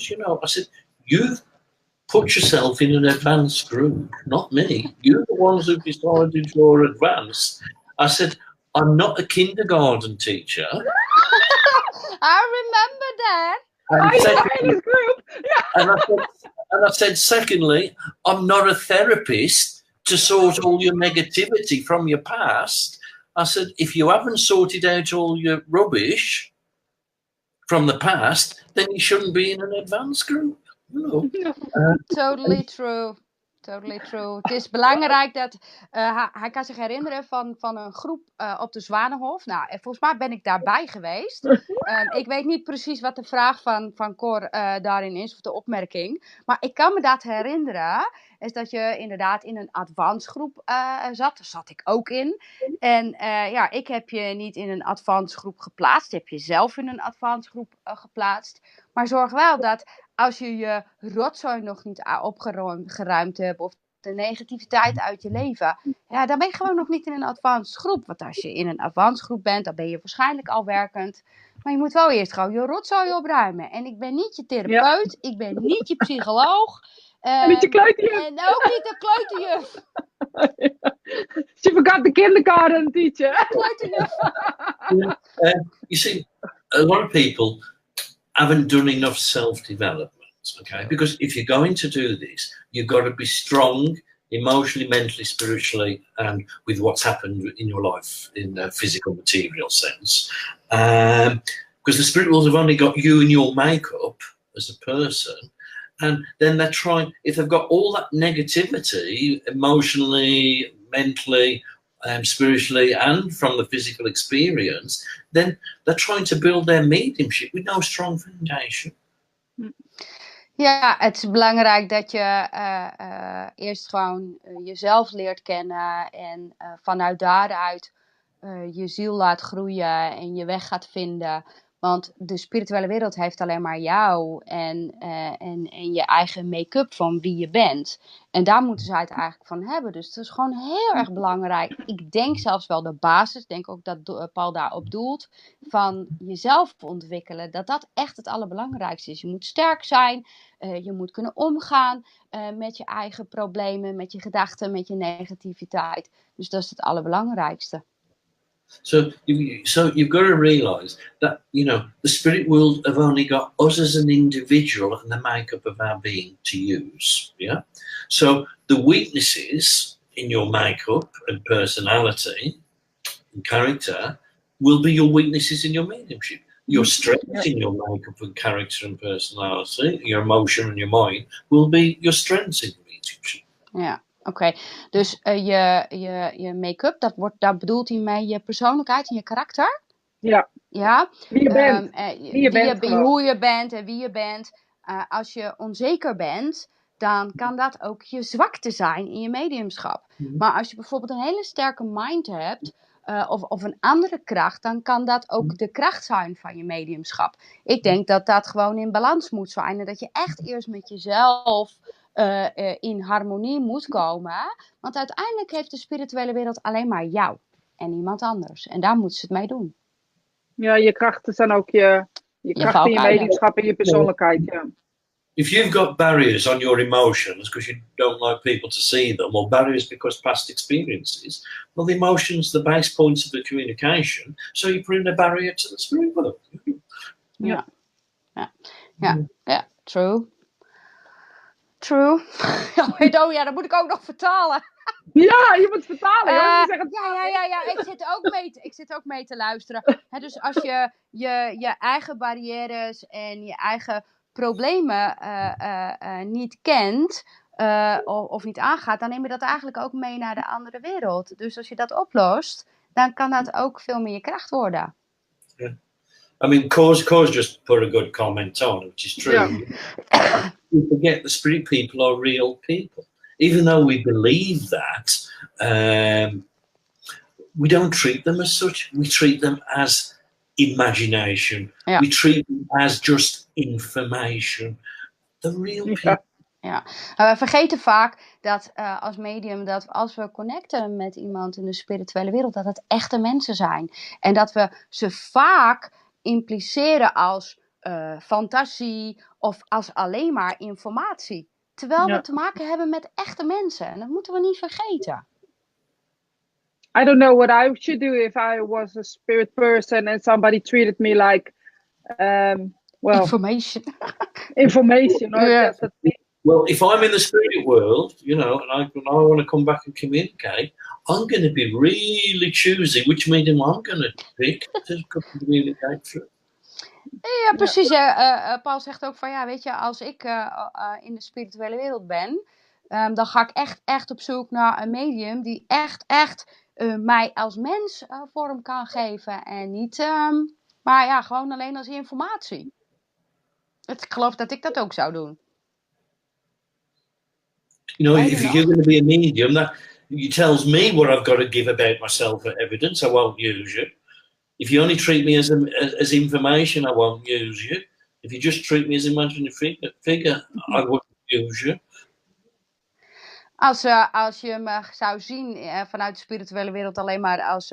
you've put yourself in an advanced group, not me. You're the ones who decided you're advanced. I said, I'm not a kindergarten teacher. I remember that. And I said, secondly, I'm not a therapist to sort all your negativity from your past. I said, if you haven't sorted out all your rubbish from the past, then you shouldn't be in an advanced group. No. Totally true. Totally true. Het is belangrijk dat hij kan zich herinneren van een groep op de Zwanenhof. Nou, volgens mij ben ik daarbij geweest. Ik weet niet precies wat de vraag van Cor daarin is, of de opmerking. Maar ik kan me dat herinneren, is dat je inderdaad in een advanced groep zat. Daar zat ik ook in. En ik heb je niet in een advanced groep geplaatst. Ik heb je zelf in een advanced groep geplaatst. Maar zorg wel dat als je je rotzooi nog niet opgeruimd hebt of de negativiteit uit je leven, ja, dan ben je gewoon nog niet in een advanced groep. Want als je in een advanced groep bent, dan ben je waarschijnlijk al werkend. Maar je moet wel eerst gewoon je rotzooi opruimen. En ik ben niet je therapeut, ik ben niet je psycholoog. En niet je kleuterjuf. En ook niet de kleuterjuf. She forgot the kindergarten teacher. You see, a lot of people haven't done enough self-development, okay? Because if you're going to do this, you've got to be strong emotionally, mentally, spiritually, and with what's happened in your life in a physical, material sense. Because the spirit world have only got you and your makeup as a person, and then they're trying, if they've got all that negativity, emotionally, mentally, spiritually, and from the physical experience, then they're trying to build their mediumship with no strong foundation. Ja, het is belangrijk dat je eerst gewoon jezelf leert kennen en vanuit daaruit je ziel laat groeien en je weg gaat vinden. Want de spirituele wereld heeft alleen maar jou en je eigen make-up van wie je bent. En daar moeten ze het eigenlijk van hebben. Dus het is gewoon heel erg belangrijk. Ik denk zelfs wel de basis, denk ook dat Paul daarop doelt, van jezelf ontwikkelen. Dat echt het allerbelangrijkste is. Je moet sterk zijn, je moet kunnen omgaan met je eigen problemen, met je gedachten, met je negativiteit. Dus dat is het allerbelangrijkste. So you've got to realize that, the spirit world have only got us as an individual and the makeup of our being to use. Yeah. So the weaknesses in your makeup and personality and character will be your weaknesses in your mediumship. Your strengths in your makeup and character and personality, your emotion and your mind will be your strengths in your mediumship. Ja. Oké, dus je make-up, daar bedoelt hij mee je persoonlijkheid en je karakter? Ja. Ja. Wie je bent. Hoe je bent en wie je bent. Als je onzeker bent, dan kan dat ook je zwakte zijn in je mediumschap. Maar als je bijvoorbeeld een hele sterke mind hebt, of een andere kracht, dan kan dat ook de kracht zijn van je mediumschap. Ik denk dat dat gewoon in balans moet zijn en dat je echt eerst met jezelf in harmonie moet komen. Want uiteindelijk heeft de spirituele wereld alleen maar jou en niemand anders. En daar moeten ze het mee doen. Ja, je krachten zijn ook je kracht in je mediumschap en je persoonlijkheid. Ja. If you've got barriers on your emotions because you don't like people to see them, or barriers because past experiences, well, the emotions, the base points of the communication, so you put in a barrier to the spirit world. Ja, true. True. Oh ja, dat moet ik ook nog vertalen. Ja, je moet vertalen. Ja. Ik zit ook mee te luisteren. Dus als je eigen barrières en je eigen problemen niet kent of niet aangaat, dan neem je dat eigenlijk ook mee naar de andere wereld. Dus als je dat oplost, dan kan dat ook veel meer je kracht worden. Yeah. I mean, Cause just put a good comment on, which is true. Yeah. We forget the spirit people are real people. Even though we believe that, we don't treat them as such. We treat them as imagination. Yeah. We treat them as just information. The real people. Ja. We vergeten vaak dat als medium, dat als we connecten met iemand in de spirituele wereld, dat het echte mensen zijn. En dat we ze vaak impliceren als fantasie of als alleen maar informatie. Terwijl we te maken hebben met echte mensen. En dat moeten we niet vergeten. I don't know what I should do if I was a spirit person and somebody treated me like, information. Information. Yeah. Well, if I'm in the spirit world, and I want to come back and communicate, I'm going to be really choosy which medium I'm going to pick to communicate through. Ja, precies. Paul zegt ook van, weet je, als ik in de spirituele wereld ben, dan ga ik echt op zoek naar een medium die echt mij als mens vorm kan geven. En niet, maar gewoon alleen als informatie. Ik geloof dat ik dat ook zou doen. If you're going to be a medium, that tells me what I've got to give about myself as evidence. I won't use you. If you only treat me as information, I won't use you. If you just treat me as imaginary figure, I won't use you. Als je me zou zien vanuit de spirituele wereld alleen maar als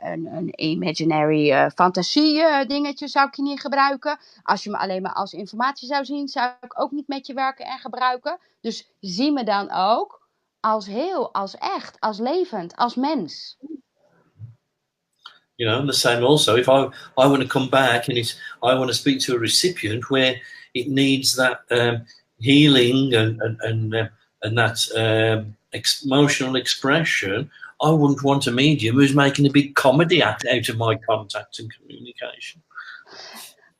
een imaginary fantasie dingetje, zou ik je niet gebruiken. Als je me alleen maar als informatie zou zien, zou ik ook niet met je werken en gebruiken. Dus zie me dan ook als heel, als echt, als levend, als mens. You know, and the same also, if I want to come back and I want to speak to a recipient where it needs that healing and that emotional expression, I wouldn't want a medium who's making a big comedy act out of my contact and communication.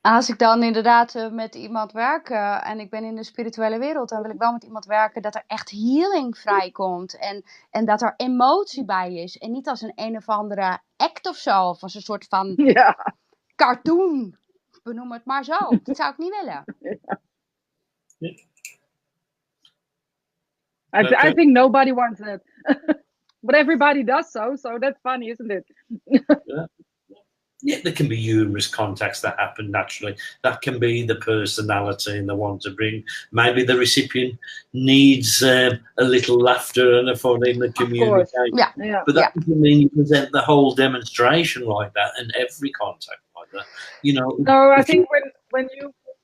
Als ik dan inderdaad met iemand werk en ik ben in de spirituele wereld, dan wil ik wel met iemand werken dat er echt healing vrijkomt. En dat er emotie bij is. En niet als een of andere act of zo. Of als een soort van cartoon. Benoem het maar zo. Dat zou ik niet willen. I think nobody wants that. But everybody does so that's funny, isn't it? Yeah, there can be humorous contacts that happen naturally. That can be the personality and the want to bring. Maybe the recipient needs a little laughter and a fun in the communication. Yeah. But that doesn't mean you present the whole demonstration like that and every contact like that. You know. No, I think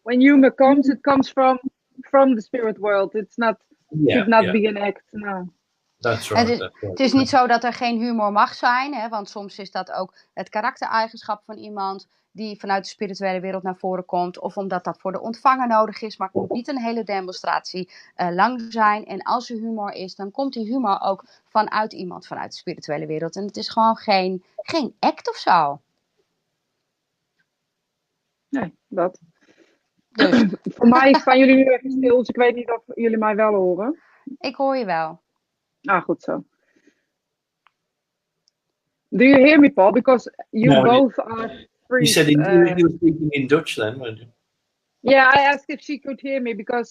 when humor comes, it comes from the spirit world. It's not should not be an act. No. That's right, het is niet zo dat er geen humor mag zijn, hè, want soms is dat ook het karaktereigenschap van iemand die vanuit de spirituele wereld naar voren komt, of omdat dat voor de ontvanger nodig is, maar het moet niet een hele demonstratie lang zijn. En als er humor is, dan komt die humor ook vanuit iemand vanuit de spirituele wereld. En het is gewoon geen act of zo. Nee, dat. Dus. Voor mij staan jullie nu even stil, dus ik weet niet of jullie mij wel horen. Ik hoor je wel. Ah, goed zo. Do you hear me, Paul? Because you both are free. You said you were speaking in Dutch then, weren't you? Yeah, I asked if she could hear me because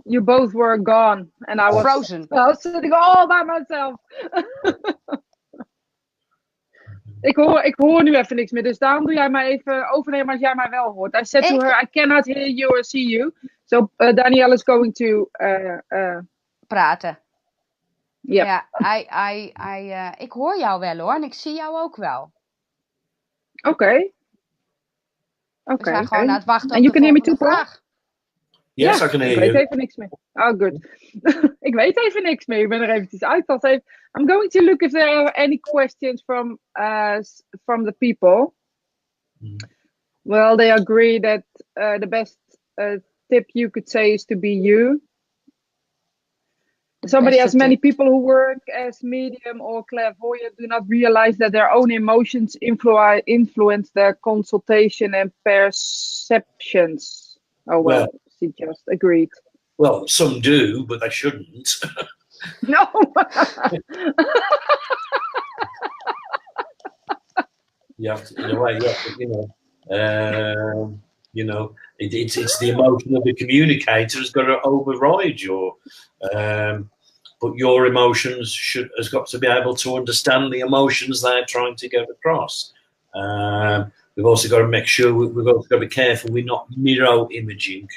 you both were gone and I was frozen. I was sitting all by myself. ik hoor nu even niks meer, dus daarom doe jij mij even overnemen als jij mij wel hoort. I said to her, I cannot hear you or see you. So Danielle is going to praten. Yep. Ja, ik hoor jou wel hoor en ik zie jou ook wel. Oké. We zijn gewoon aan het wachten op de volgende vraag. Yes, I can hear you. Ik weet even niks meer. Oh, good. Ik weet even niks meer. Ik ben er eventjes uit. I'm going to look if there are any questions from the people. Well, they agree that the best tip you could say is to be you. Somebody as many people who work as medium or clairvoyant do not realize that their own emotions influence their consultation and perceptions. Oh, well, she just agreed. Well, some do, but they shouldn't. No. In a way, it's the emotion of the communicator has got to override your. But your emotions has got to be able to understand the emotions they're trying to get across. We've also got to make sure we've also got to be careful we're not mirror imaging.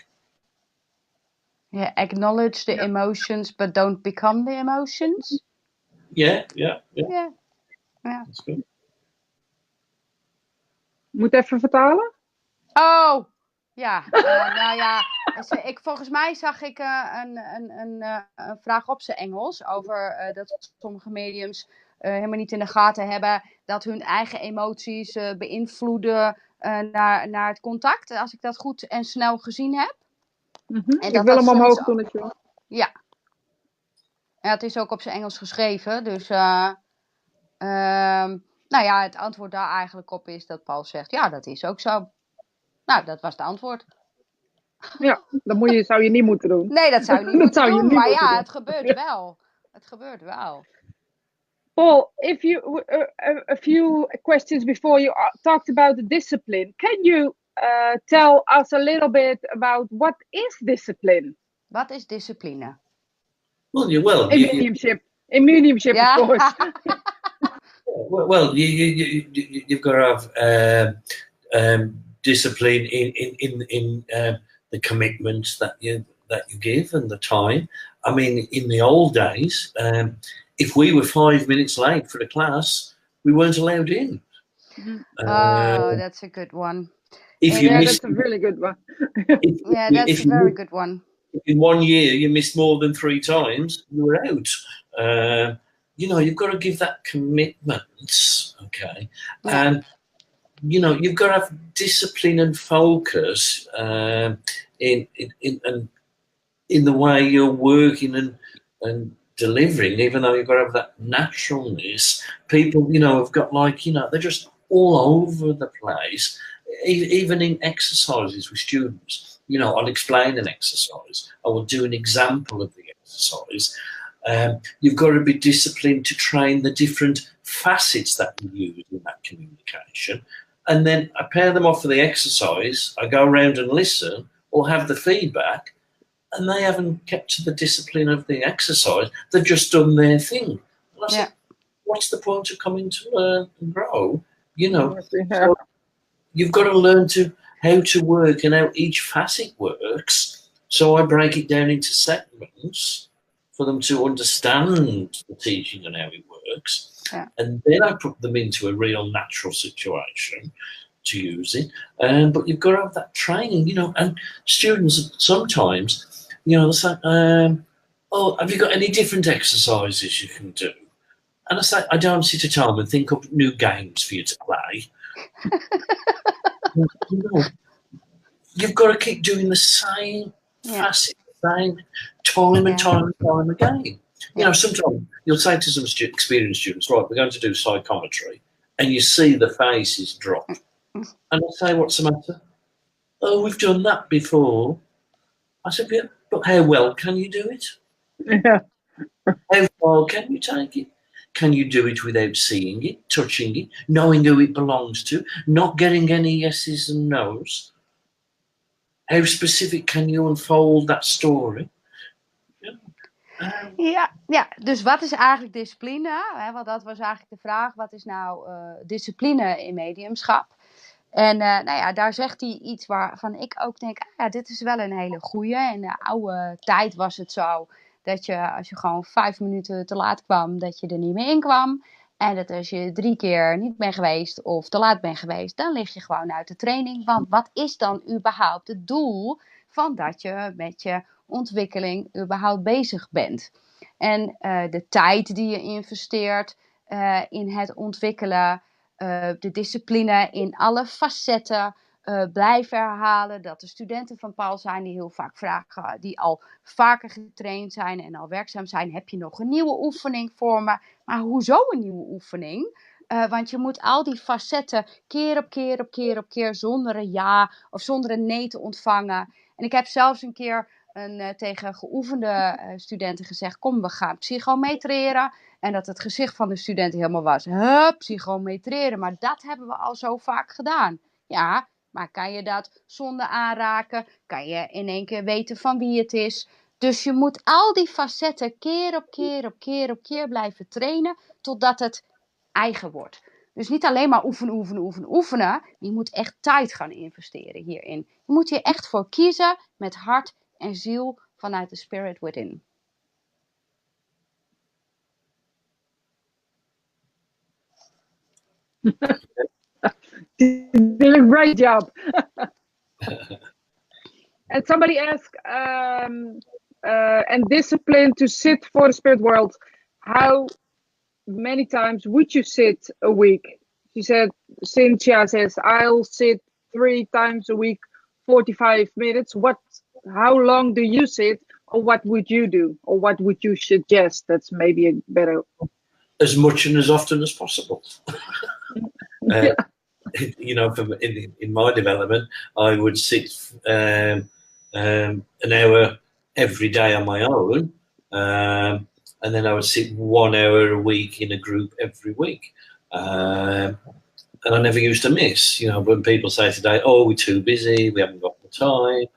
Yeah, acknowledge the emotions, but don't become the emotions. Yeah. That's good. Moet even vertalen? Oh, ja. Nou ja, volgens mij zag ik een vraag op zijn Engels over dat sommige mediums helemaal niet in de gaten hebben dat hun eigen emoties beïnvloeden naar het contact. Als ik dat goed en snel gezien heb. En ik wil hem omhoog doen, natuurlijk. Ja. Ja, het is ook op zijn Engels geschreven, dus nou ja, het antwoord daar eigenlijk op is dat Paul zegt, ja, dat is ook zo. Nou, dat was het antwoord. Ja, dat zou je niet moeten doen. Nee, dat zou je niet moeten doen, maar ja, het gebeurt wel. Het gebeurt wel. Paul, if you a few questions before you talked about the discipline. Can you tell us a little bit about what is discipline? Wat is discipline? In mediumship, of course. Well, you've got to have discipline in the commitments that you give and the time. I mean, in the old days, if we were 5 minutes late for the class, we weren't allowed in. That's a good one. That's a really good one. That's a very good one. in 1 year you missed more than 3 times, you were out. You've got to give that commitment, okay? Yeah. And, you've got to have discipline and focus in the way you're working and delivering, even though you've got to have that naturalness. People, have got they're just all over the place, even in exercises with students. I'll explain an exercise. I will do an example of the exercise. You've got to be disciplined to train the different facets that you use in that communication. And then I pair them off for the exercise. I go around and listen or have the feedback, and they haven't kept to the discipline of the exercise. They've just done their thing. And I said, what's the point of coming to learn and grow? So you've got to learn how to work and how each facet works. So I break it down into segments for them to understand the teaching and how it works. Yeah. And then I put them into a real natural situation to use it. But you've got to have that training, and students sometimes, they'll say, have you got any different exercises you can do? And I say, I don't sit at home and think up new games for you to play. You've got to keep doing the same facet, same time and time and time again. Sometimes you'll say to some experienced students, right, we're going to do psychometry, and you see the faces drop. And I say, what's the matter? Oh, we've done that before. I said, yeah, but how well can you do it? Yeah. How far can you take it? Can you do it without seeing it, touching it, knowing who it belongs to, not getting any yeses and nos? How specific can you unfold that story? Ja, dus wat is eigenlijk discipline? Want dat was eigenlijk de vraag. Wat is nou discipline in mediumschap? En daar zegt hij iets waarvan ik ook denk, dit is wel een hele goeie. In de oude tijd was het zo dat je, als je gewoon 5 minuten te laat kwam, dat je er niet meer in kwam. En dat als je 3 keer niet bent geweest of te laat bent geweest, dan lig je gewoon uit de training. Want wat is dan überhaupt het doel van dat je met je ontwikkeling überhaupt bezig bent? En de tijd die je investeert in het ontwikkelen, de discipline in alle facetten, blijven herhalen. Dat er studenten van Paul zijn die heel vaak vragen, die al vaker getraind zijn en al werkzaam zijn. Heb je nog een nieuwe oefening voor me? Maar hoezo een nieuwe oefening? Want je moet al die facetten keer op keer op keer op keer zonder een ja of zonder een nee te ontvangen. En ik heb zelfs een keer tegen geoefende studenten gezegd, kom, we gaan psychometreren. En dat het gezicht van de studenten helemaal was, psychometreren. Maar dat hebben we al zo vaak gedaan. Ja, maar kan je dat zonder aanraken? Kan je in één keer weten van wie het is? Dus je moet al die facetten keer op keer op keer op keer blijven trainen, totdat het eigen wordt. Dus niet alleen maar oefenen. Je moet echt tijd gaan investeren hierin. Je moet hier echt voor kiezen met hart en ziel vanuit de spirit within. You did a great job. And somebody asked, and discipline to sit for the spirit world. How many times would you sit a week? She said, Cynthia says, I'll sit 3 times a week, 45 minutes. How long do you sit? Or what would you do? Or what would you suggest? That's maybe a better... As much and as often as possible. In my development, I would sit an hour every day on my own, and then I would sit 1 hour a week in a group every week. And I never used to miss. When people say today, oh, we're too busy, we haven't got the time.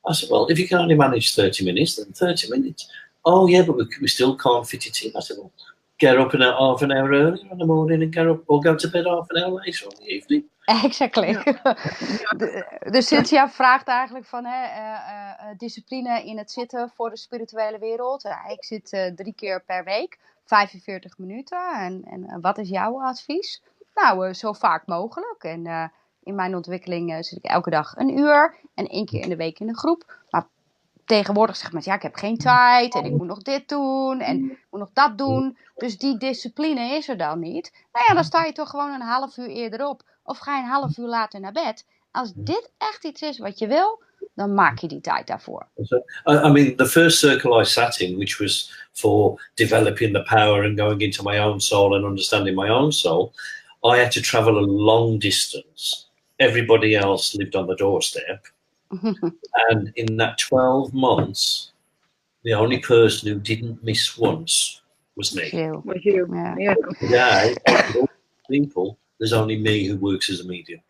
I said, well, if you can only manage 30 minutes, then 30 minutes. Oh, yeah, but we still can't fit it in. I said, well, get up half an hour earlier in the morning and get up, or go to bed half an hour later in the evening. Exactly. Ja. Dus Cynthia vraagt eigenlijk van discipline in het zitten voor de spirituele wereld. Ik zit 3 keer per week, 45 minuten. En wat is jouw advies? Nou, zo vaak mogelijk. En in mijn ontwikkeling zit ik elke dag 1 uur en 1 keer in de week in een groep. Maar tegenwoordig zegt mensen, ja, ik heb geen tijd en ik moet nog dit doen en ik moet nog dat doen. Dus die discipline is er dan niet. Nou ja, dan sta je toch gewoon een half uur eerder op. Of ga je een half uur later naar bed. Als dit echt iets is wat je wil, dan maak je die tijd daarvoor. I mean, the first circle I sat in, which was for developing the power and going into my own soul and understanding my own soul, I had to travel a long distance. Everybody else lived on the doorstep. And in that 12 months, the only person who didn't miss once was me. Was you. Yeah. Today, all people, there's only me who works as a medium.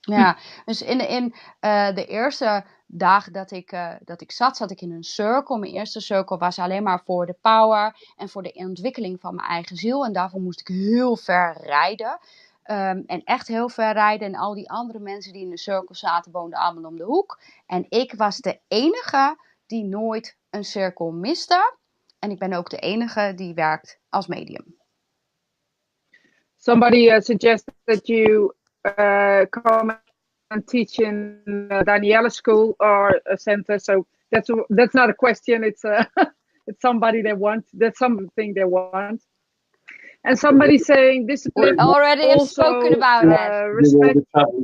Ja, dus in de eerste dagen dat ik zat ik in een circle. Mijn eerste circle was alleen maar voor de power en voor de ontwikkeling van mijn eigen ziel. En daarvoor moest ik heel ver rijden. En echt heel ver rijden. En al die andere mensen die in de cirkel zaten, woonden allemaal om de hoek. En ik was de enige die nooit een cirkel miste. En ik ben ook de enige die werkt als medium. Somebody suggested that you come and teach in Daniela School or a center. So that's not a question. It's it's somebody they want. That's something they want. And somebody saying discipline. We already have spoken about it. Respect.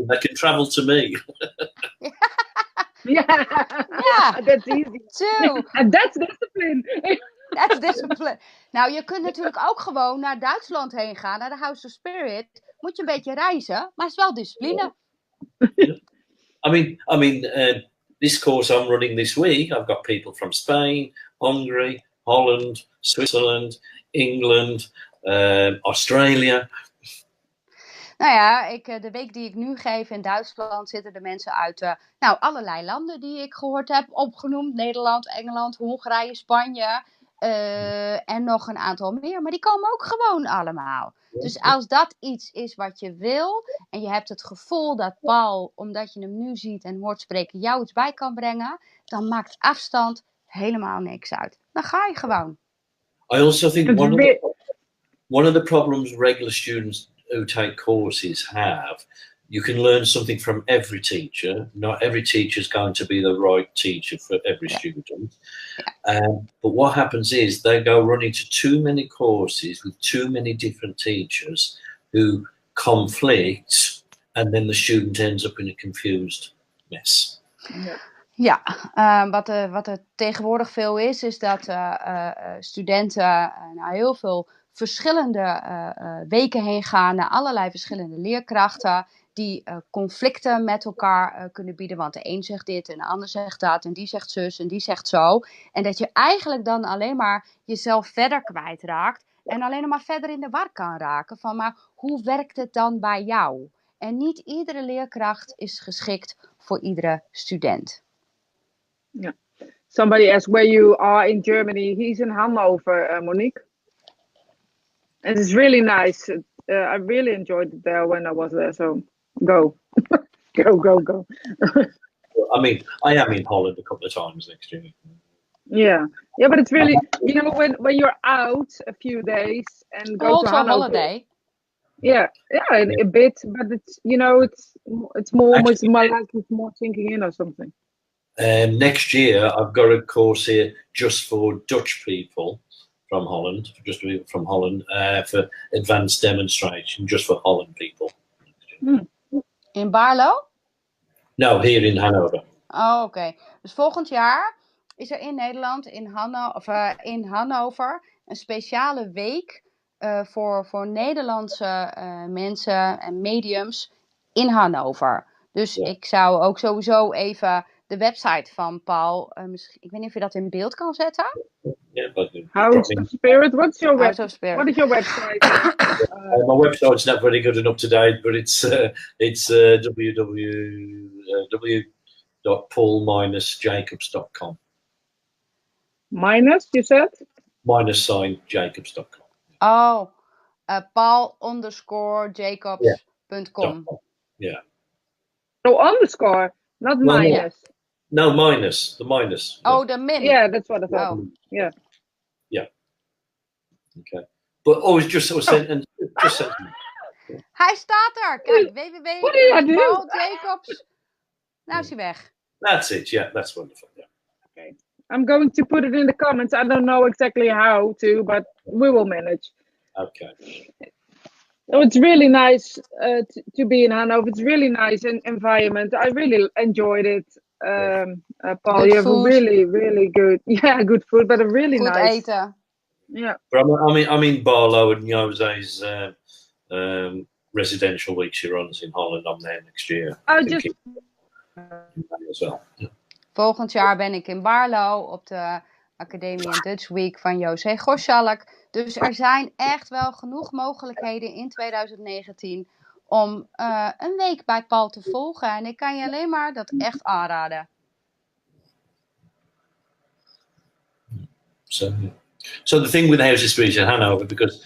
They can travel to me. Yeah, that's easy. Too. And that's discipline. That's discipline. Nou, je kunt natuurlijk ook gewoon naar Duitsland heen gaan, naar de House of Spirit. Moet je een beetje reizen, maar het is wel discipline. I mean, this course I'm running this week, I've got people from Spain, Hungary, Holland, Switzerland, England, Australia. Nou ja, de week die ik nu geef in Duitsland zitten de mensen uit allerlei landen die ik gehoord heb opgenoemd. Nederland, Engeland, Hongarije, Spanje en nog een aantal meer. Maar die komen ook gewoon allemaal. Dus als dat iets is wat je wil en je hebt het gevoel dat Paul, omdat je hem nu ziet en hoort spreken, jou iets bij kan brengen, dan maakt afstand helemaal niks uit. Dan ga je gewoon. I also think one of the problems regular students who take courses have, you can learn something from every teacher. Not every teacher is going to be the right teacher for every student. But what happens is they go running to too many courses with too many different teachers who conflict, and then the student ends up in a confused mess. Ja, wat er tegenwoordig veel is dat studenten heel veel verschillende weken heen gaan naar allerlei verschillende leerkrachten die conflicten met elkaar kunnen bieden. Want de een zegt dit en de ander zegt dat en die zegt zus en die zegt zo. En dat je eigenlijk dan alleen maar jezelf verder kwijtraakt en alleen maar verder in de war kan raken van maar hoe werkt het dan bij jou? En niet iedere leerkracht is geschikt voor iedere student. Yeah. Somebody asked where you are in Germany. He's in Hanover, Monique. And it's really nice. I really enjoyed it there when I was there. So go. go. I mean, I am in Holland a couple of times next year. Yeah, but it's really, when you're out a few days and go also to Hanover. holiday. Yeah, a bit, but it's it's more like it's more sinking in or something. Next year, I've got a course here just for Dutch people from Holland, for advanced demonstration, just for Holland people. In Baarlo? No, here in Hanover. Oh, oké. Dus volgend jaar is er in Nederland, in Hannover, een speciale week voor Nederlandse mensen en mediums in Hannover. Dus ik zou ook sowieso even de website van Paul, ik weet niet of je dat in beeld kan zetten. House of Spirit, what's your House of Spirit. What is your website? My website's not very good and up to date, but it's www.paul-jacobs.com. Minus, you said? -jacobs.com. Oh, Paul_Jacobs.com. Yeah. No, underscore, not minus. No, minus. The minus. Oh, the min. Yeah, that's what I thought. Oh. Yeah. Okay. But always just send. Hij staat er. Kijk, www.paul-jacobs. Nou is hij weg. That's it. Yeah, that's wonderful. Yeah. I'm going to put it in the comments. I don't know exactly how to, but we will manage. Okay. Oh, it's really nice to be in Hanover. It's really nice environment. I really enjoyed it. Paul, Good you have a food. really, really good, good food, but a really Goed nice. eten. Yeah. But I'm in Barlow and Jose's residential week she runs in Holland. I'm there next year. I I think just. as well. Yeah. Volgend jaar ben ik in Barlo op de Academie en Dutch Week van José Goschalk. Dus er zijn echt wel genoeg mogelijkheden in 2019 om een week bij Paul te volgen. En ik kan je alleen maar dat echt aanraden. So the thing with the House of Speech in Hanover, because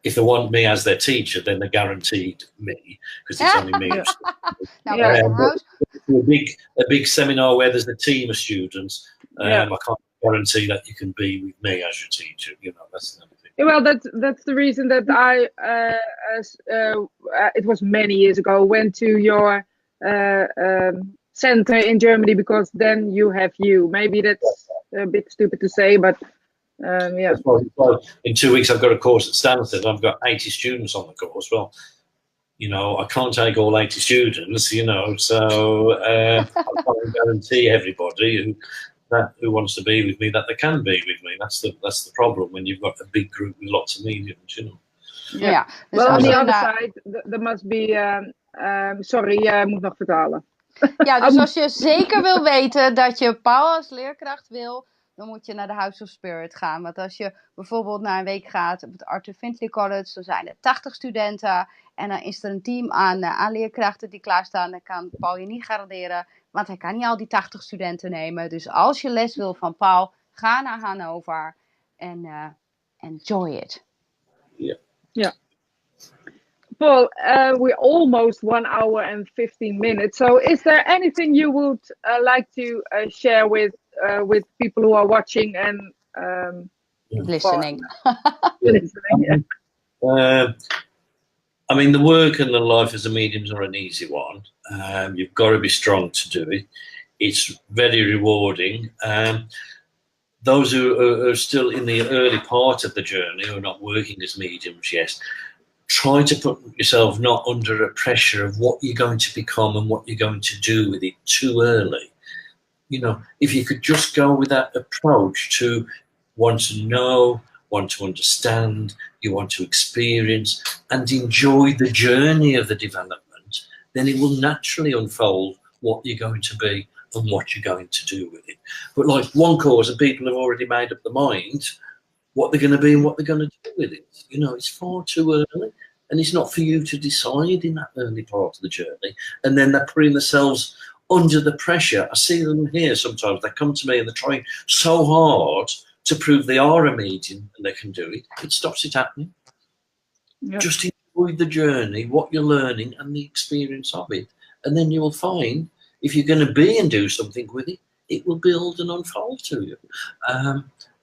if they want me as their teacher, then they're guaranteed me, because it's only me. Nou, Yeah. A big seminar where there's a team of students, Yeah. I can't guarantee that you can be with me as your teacher. You know, that's another thing. Well, that's the reason that I, it was many years ago, went to your center in Germany, because then you have you. Maybe that's a bit stupid to say, but yeah. In 2 weeks, I've got a course at Stanford. I've got 80 students on the course. Well, you know, I can't take all 80 students, you know, so I can't guarantee everybody who wants to be with me that they can be with me. That's the problem when you've got a big group with lots of mediums, you know. Ja, dus Well, on als the je other naar- side, there must be. Sorry, jij moet nog vertalen. Ja, dus als je zeker wil weten dat je Paul als leerkracht wil, dan moet je naar de House of Spirit gaan. Want als je bijvoorbeeld naar een week gaat op het Arthur Findlay College, dan zijn er 80 studenten en dan is er een team aan leerkrachten die klaarstaan. Dan kan Paul je niet garanderen, want hij kan niet al die 80 studenten nemen. Dus als je les wil van Paul, ga naar Hannover en enjoy it. Yeah. Paul, we're almost 1 hour and 15 minutes. So, is there anything you would like to share with people who are watching and Listening. listening? I mean, the work and the life as a medium is not an easy one. You've got to be strong to do it. It's very rewarding. Those who are still in the early part of the journey, who are not working as mediums yet, try to put yourself not under a pressure of what you're going to become and what you're going to do with it too early. You know, if you could just go with that approach to want to know, want to understand, you want to experience and enjoy the journey of the development, then it will naturally unfold what you're going to be and what you're going to do with it. But like one course, and people have already made up their mind what they're going to be and what they're going to do with it. You know, it's far too early, and it's not for you to decide in that early part of the journey. And then they're putting themselves under the pressure. I see them here sometimes. They come to me and they're trying so hard to prove they are a medium and they can do it. It stops it happening. Yeah. Just enjoy the journey, what you're learning, and the experience of it. And then you will find if you're going to be and do something with it, it will build and unfold to you.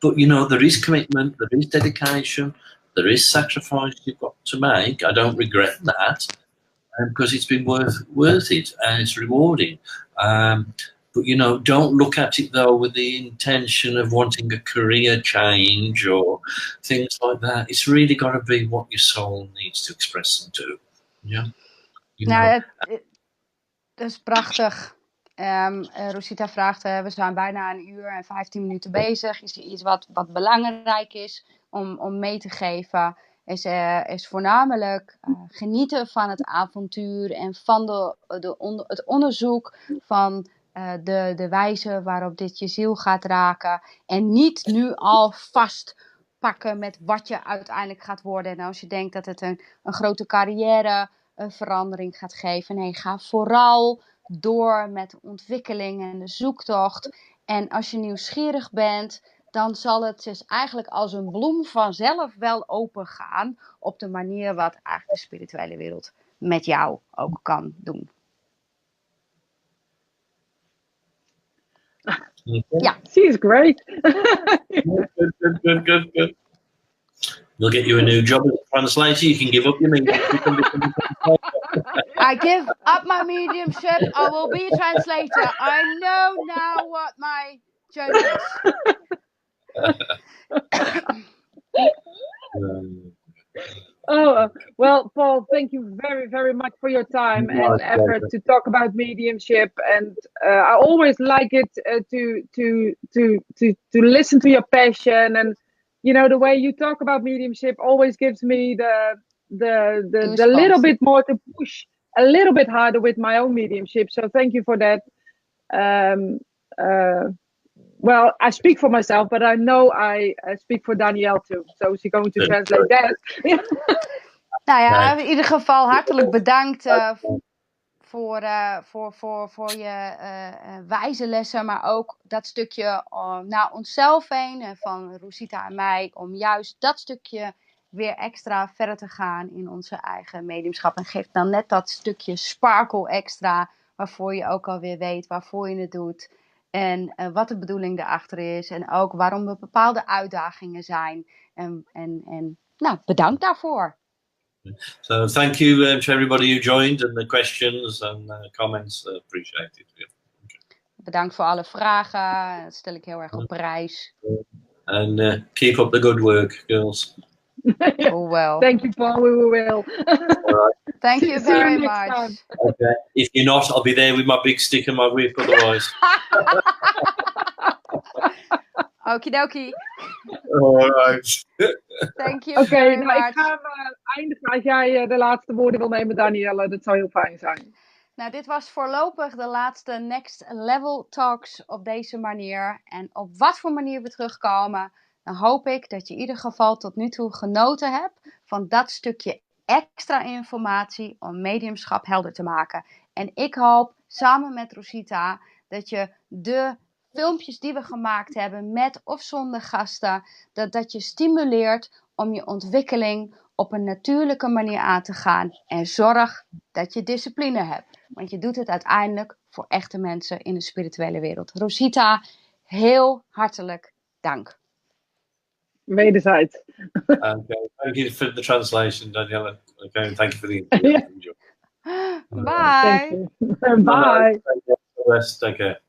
But, you know, there is commitment, there is dedication, there is sacrifice you've got to make. I don't regret that because it's been worth it and it's rewarding. But, you know, don't look at it, though, with the intention of wanting a career change or things like that. It's really got to be what your soul needs to express and do. Yeah. You know. Nou, dat is prachtig. Rosita vraagt, we zijn bijna 1 uur en 15 minuten bezig. Is er iets wat belangrijk is om mee te geven? Is voornamelijk genieten van het avontuur en van het onderzoek van de wijze waarop dit je ziel gaat raken. En niet nu al vastpakken met wat je uiteindelijk gaat worden. En als je denkt dat het een grote carrière verandering gaat geven. Nee, ga vooral door met de ontwikkeling en de zoektocht. En als je nieuwsgierig bent, dan zal het dus eigenlijk als een bloem vanzelf wel open gaan op de manier wat eigenlijk de spirituele wereld met jou ook kan doen. Yeah. She's great. Good. We'll get you a new job as a translator. You can give up your mediumship and become a translator. I give up my mediumship. I will be a translator. I know now what my Join us. Well, Paul, thank you very, very much for your time and effort to talk about mediumship. And I always like it to listen to your passion, and the way you talk about mediumship always gives me the little bit more to push a little bit harder with my own mediumship. So thank you for that. Well, I speak for myself, but I know I speak for Danielle too. So she's going to translate that. Nou ja, in ieder geval hartelijk bedankt voor je wijze lessen, maar ook dat stukje naar onszelf heen van Rosita en mij, om juist dat stukje weer extra verder te gaan in onze eigen mediumschap. En geeft dan net dat stukje sparkle extra, waarvoor je ook alweer weet waarvoor je het doet. En wat de bedoeling daarachter is. En ook waarom er bepaalde uitdagingen zijn. En nou, bedankt daarvoor. So thank you to everybody who joined and the questions and comments. Appreciate it. Yeah. Bedankt voor alle vragen. Dat stel ik heel erg op prijs. And keep up the good work, girls. Oh, well. Thank you, Paul. We will. All right. Thank you very much. Okay. If you're not, I'll be there with my big stick and my whip otherwise. Okie dokie. All right. Thank you very much. Ik ga eindigen als jij de laatste woorden wil nemen, Danielle. Dat zou heel fijn zijn. Nou, dit was voorlopig de laatste Next Level Talks op deze manier. En op wat voor manier we terugkomen, dan hoop ik dat je in ieder geval tot nu toe genoten hebt van dat stukje extra informatie om mediumschap helder te maken. En ik hoop samen met Rosita dat je de filmpjes die we gemaakt hebben met of zonder gasten, dat je stimuleert om je ontwikkeling op een natuurlijke manier aan te gaan. En zorg dat je discipline hebt. Want je doet het uiteindelijk voor echte mensen in de spirituele wereld. Rosita, heel hartelijk dank. Wederzijds. Okay. Thank you for the translation, Daniela. Okay, and thank you for the interview. Bye. Bye. Take care.